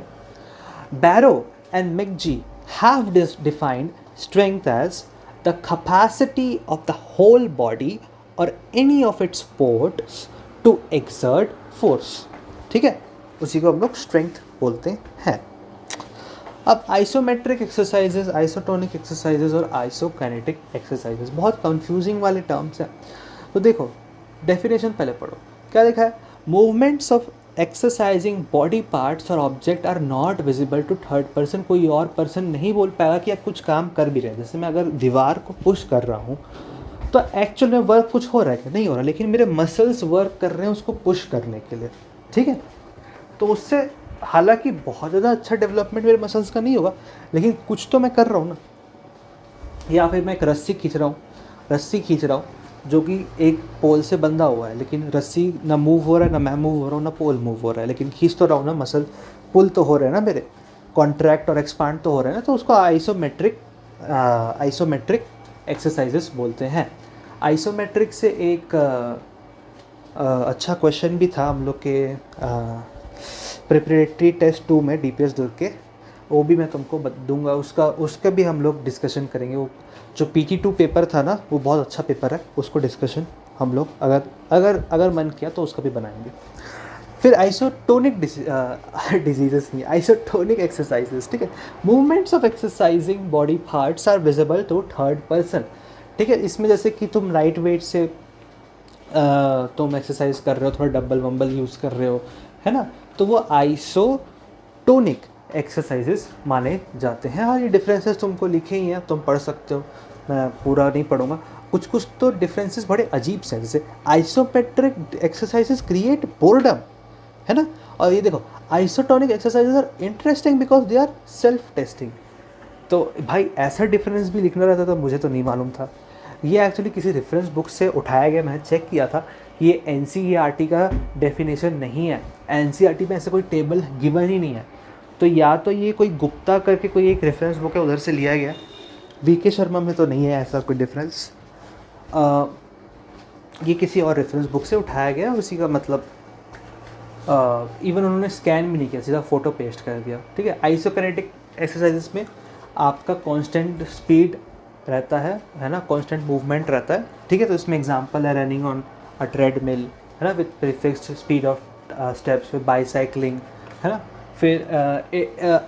Barrow and McGee have defined strength as the capacity of the whole body or any of its parts to exert force. ठीक है, उसी को हम लोग strength बोलते हैं. अब isometric exercises, isotonic exercises और आइसोकाइनेटिक एक्सरसाइजेज बहुत कंफ्यूजिंग वाले टर्म्स हैं. तो देखो, डेफिनेशन पहले पढ़ो. क्या लिखा है? Movements of exercising body parts और object are not visible to third person. कोई और पर्सन नहीं बोल पाएगा कि आप कुछ काम कर भी रहे हैं. जैसे मैं अगर दीवार को पुश कर रहा हूँ तो एक्चुअल में वर्क कुछ हो रहा है कि नहीं हो रहा, लेकिन मेरे मसल्स वर्क कर रहे हैं उसको पुश करने के लिए. ठीक है, तो उससे हालांकि बहुत ज़्यादा अच्छा डेवलपमेंट मेरे मसल्स का नहीं होगा, लेकिन कुछ तो मैं कर रहा हूँ ना. या फिर मैं एक रस्सी खींच रहा हूँ जो कि एक पोल से बंधा हुआ है, लेकिन रस्सी ना मूव हो रहा है, ना मैं मूव हो रहा हूँ, ना पोल मूव हो रहा है, लेकिन खींच तो रहा हूँ ना. मसल पुल तो हो रहे हैं ना मेरे, कॉन्ट्रैक्ट और एक्सपांड तो हो रहे हैं ना. तो उसको आइसोमेट्रिक एक्सरसाइजेस बोलते हैं. आइसोमेट्रिक से एक अच्छा क्वेश्चन भी था हम लोग के प्रिपरेटरी टेस्ट 2 में DPS दुर्ग के, वो भी मैं तुमको दूंगा. उसका भी हम लोग डिस्कशन करेंगे. वो जो PT2 पेपर था ना, वो बहुत अच्छा पेपर है, उसको डिस्कशन हम लोग अगर मन किया तो उसका भी बनाएंगे. फिर आइसोटोनिक डिजीजेस नहीं, आइसोटोनिक एक्सरसाइजेस. ठीक है, movements of exercising body parts are visible to third person. ठीक है, इसमें जैसे कि तुम लाइट वेट से तुम एक्सरसाइज कर रहे हो, थोड़ा डम्बल वम्बल यूज़ कर रहे हो, है ना, तो वो आइसोटोनिक एक्सरसाइजेस माने जाते हैं. और ये डिफरेंसेस तुमको लिखे ही हैं, तुम पढ़ सकते हो, मैं पूरा नहीं पढ़ूंगा. कुछ तो डिफरेंसेस बड़े अजीब से हैं. जैसे आइसोमेट्रिक एक्सरसाइजेस क्रिएट बोर्डम, है ना. और ये देखो, isotonic exercises are interesting because they are self testing. तो भाई ऐसा डिफरेंस भी लिखना रहता था, मुझे तो नहीं मालूम था. ये एक्चुअली किसी रेफरेंस बुक से उठाया गया, मैंने चेक किया था. ये NCERT का डेफिनेशन नहीं है. NCERT में ऐसे कोई टेबल गिवन ही नहीं है. तो या तो ये कोई गुप्ता करके कोई एक रेफरेंस बुक है, उधर से लिया गया. VK शर्मा में तो नहीं है ऐसा कोई डिफरेंस. ये किसी और रेफरेंस बुक से उठाया गया, उसी का मतलब इवन उन्होंने स्कैन भी नहीं किया, सीधा फ़ोटो पेस्ट कर दिया. ठीक है, आइसोकाइनेटिक एक्सरसाइजेस में आपका कांस्टेंट स्पीड रहता है ना, कांस्टेंट मूवमेंट रहता है. ठीक है, तो इसमें एग्जांपल है रनिंग ऑन अ ट्रेडमिल, है ना, with prefixed speed of steps, with bicycling, है ना. फिर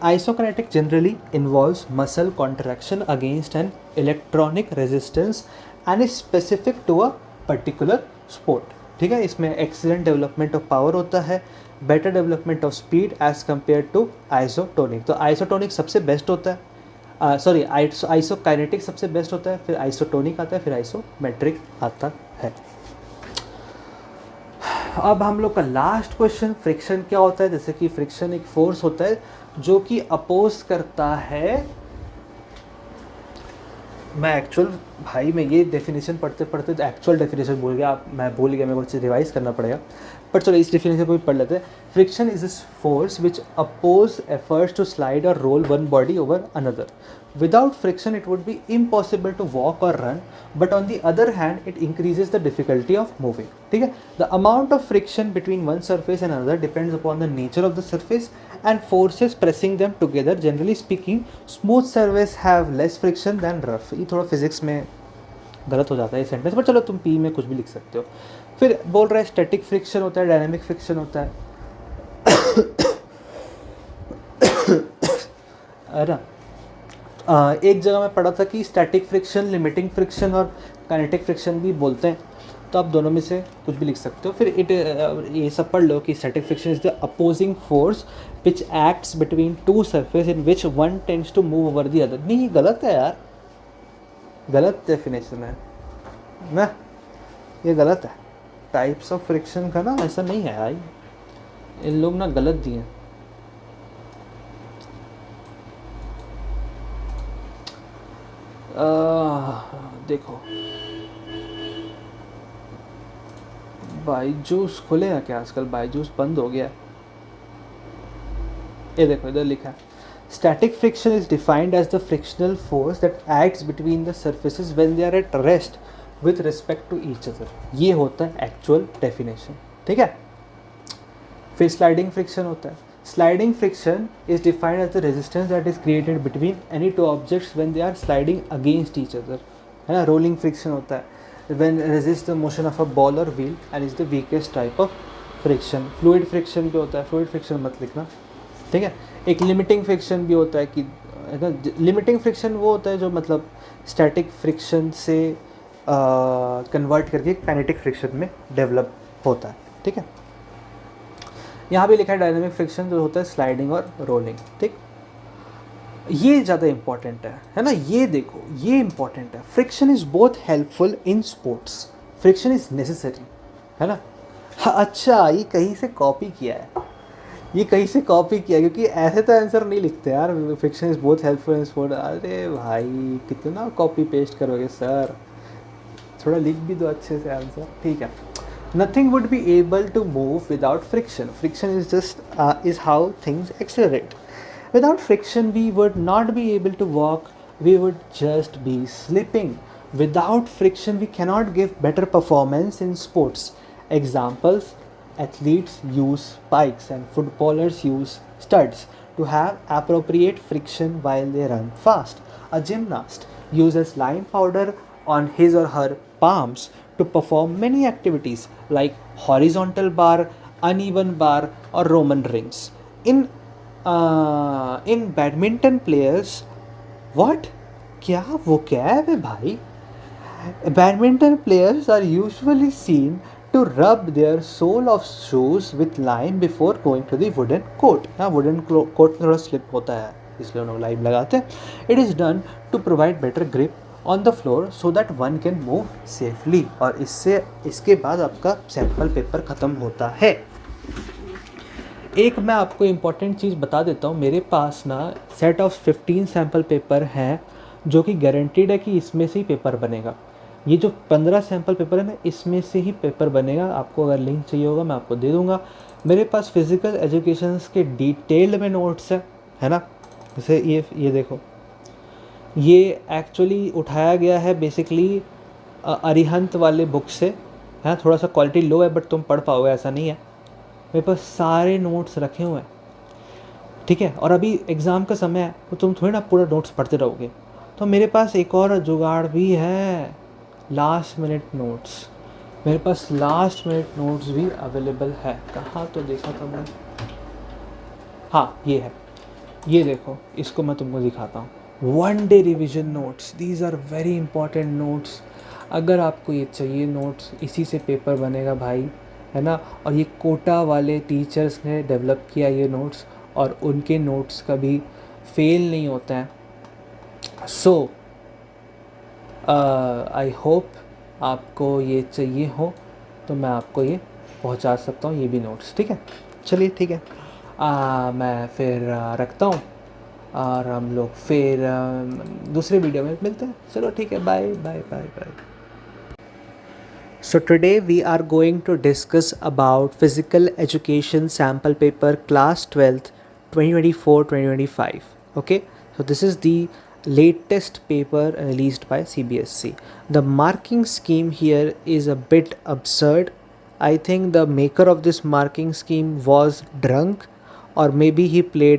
isokinetic generally involves muscle contraction against an electronic resistance and is specific to a particular sport. ठीक है, इसमें एक्सीलेंट डेवलपमेंट ऑफ पावर होता है, better development of speed as compare to isotonic. तो isotonic सबसे बेस्ट होता है, आइसोकाइनेटिक सबसे बेस्ट होता है, फिर आइसोटोनिक आता है, फिर आइसोमेट्रिक आता है. अब हम लोग का लास्ट क्वेश्चन, फ्रिक्शन क्या होता है. जैसे कि फ्रिक्शन एक फोर्स होता है जो कि अपोज करता है. मैं ये डेफिनेशन पढ़ते पढ़ते एक्चुअल डेफिनेशन भूल गया. मैं भूल गया, मेरे को रिवाइज करना पड़ेगा. पर चलो इस डेफिनेशन को भी पढ़ लेते हैं. Friction is this force which oppose efforts to slide और roll one body over another. Without friction, it would be impossible to walk or run, but on the other hand, it increases the difficulty of moving. ठीक है, the amount of friction between one surface and another depends upon the nature of the surface and forces pressing them together. Generally speaking, smooth surface have less friction than rough. ये थोड़ा physics में गलत हो जाता है ये sentence, पर चलो तुम पी में कुछ भी लिख सकते हो. फिर बोल रहा है स्टैटिक फ्रिक्शन होता है, डायनामिक फ्रिक्शन होता है. अरे एक जगह मैं पढ़ा था कि स्टैटिक फ्रिक्शन, लिमिटिंग फ्रिक्शन और काइनेटिक फ्रिक्शन भी बोलते हैं. तो आप दोनों में से कुछ भी लिख सकते हो. फिर ये सब पढ़ लो कि static friction is the opposing force which acts between two surface in which one tends to move over the other. नहीं, ये गलत है यार, गलत डेफिनेशन है ना, ये गलत है. टाइप्स ऑफ फ्रिक्शन का ना ऐसा नहीं है भाई, इन लोग ना गलत दिए। देखो बाईजूस खुलेगा क्या आजकल? बाईजूस बंद हो गया। ये देखो इधर लिखा है static friction is defined as the frictional force that acts between the surfaces when they are at rest with respect to each other. ये होता है एक्चुअल डेफिनेशन, ठीक है। फिर स्लाइडिंग फ्रिक्शन होता है। Sliding friction is defined as the resistance that is created between any two objects when they are sliding against each other, है ना। रोलिंग फ्रिक्शन होता है when resist the motion of a ball और wheel and is the weakest type of friction. Fluid friction भी होता है, fluid friction मत लिखना, ठीक है। एक लिमिटिंग फ्रिक्शन भी होता है कि लिमिटिंग फ्रिक्शन वो होता है जो मतलब स्टैटिक फ्रिक्शन से कन्वर्ट करके काइनेटिक फ्रिक्शन में डेवलप होता है, ठीक है। यहाँ भी लिखा है डायनामिक फ्रिक्शन जो होता है स्लाइडिंग और रोलिंग, ठीक। ये ज़्यादा इंपॉर्टेंट है ना। ये देखो ये इंपॉर्टेंट है। Friction is both helpful in sports, friction is necessary, है ना। हाँ, अच्छा ये कहीं से कॉपी किया है, ये कहीं से कॉपी किया, क्योंकि ऐसे तो आंसर नहीं लिखते यार। Friction is both helpful in sport. अरे भाई कितना कॉपी पेस्ट करोगे सर, थोड़ा लिख भी दो अच्छे से आंसर, ठीक है। Nothing would be able to move without friction. Friction is just is how things accelerate. Without friction, we would not be able to walk, we would just be slipping. Without friction, we cannot give better performance in sports. Examples: athletes use spikes and footballers use studs to have appropriate friction while they run fast. A gymnast uses lime powder on his or her palms to perform many activities like horizontal bar, uneven bar, or Roman rings. In badminton players what क्या वो कैब है भाई? Badminton players are usually seen to rub their sole of shoes with lime before going to the wooden court. हाँ, wooden court में थोड़ा slip होता है इसलिए उन्होंने लाइम लगाते हैं। It is done to provide better grip on the floor so that one can move safely. और इसके बाद आपका सैम्पल पेपर ख़त्म होता है। एक मैं आपको इम्पॉर्टेंट चीज़ बता देता हूँ, मेरे पास ना सेट ऑफ 15 सैम्पल पेपर हैं जो कि गारंटीड है कि इसमें से ही पेपर बनेगा। ये जो 15 सैम्पल पेपर है ना, इसमें से ही पेपर बनेगा। आपको अगर लिंक चाहिए होगा मैं आपको दे दूँगा। मेरे पास फिज़िकल एजुकेशन के डिटेल्ड में नोट्स है ना। जैसे ये देखो, ये एक्चुअली उठाया गया है बेसिकली अरिहंत वाले बुक से, है। थोड़ा सा क्वालिटी लो है बट तुम पढ़ पाओगे ऐसा नहीं है। मेरे पास सारे नोट्स रखे हुए हैं, ठीक है। और अभी एग्ज़ाम का समय है तो तुम थोड़ी ना पूरा नोट्स पढ़ते रहोगे। तो मेरे पास एक और जुगाड़ भी है, लास्ट मिनट नोट्स। मेरे पास लास्ट मिनट नोट्स भी अवेलेबल है। कहाँ तो देखा था मैं, हाँ ये है, ये देखो, इसको मैं तुमको दिखाता हूँ। 1 day revision notes, these are very important notes. अगर आपको ये चाहिए नोट्स, इसी से पेपर बनेगा भाई, है ना। और ये कोटा वाले टीचर्स ने डेवलप किया ये नोट्स, और उनके नोट्स कभी फेल नहीं होते हैं। सो आई होप आपको ये चाहिए हो तो मैं आपको ये पहुंचा सकता हूँ, ये भी नोट्स, ठीक है। चलिए ठीक है, मैं फिर रखता हूँ और हम लोग फिर दूसरे वीडियो में मिलते हैं। चलो ठीक है, bye bye bye bye. So today we are going to discuss about physical education sample paper class 12th 2024-2025. Okay, so this is the latest paper released by CBSE. The marking scheme here is a bit absurd. I think the maker of this marking scheme was drunk, or maybe he played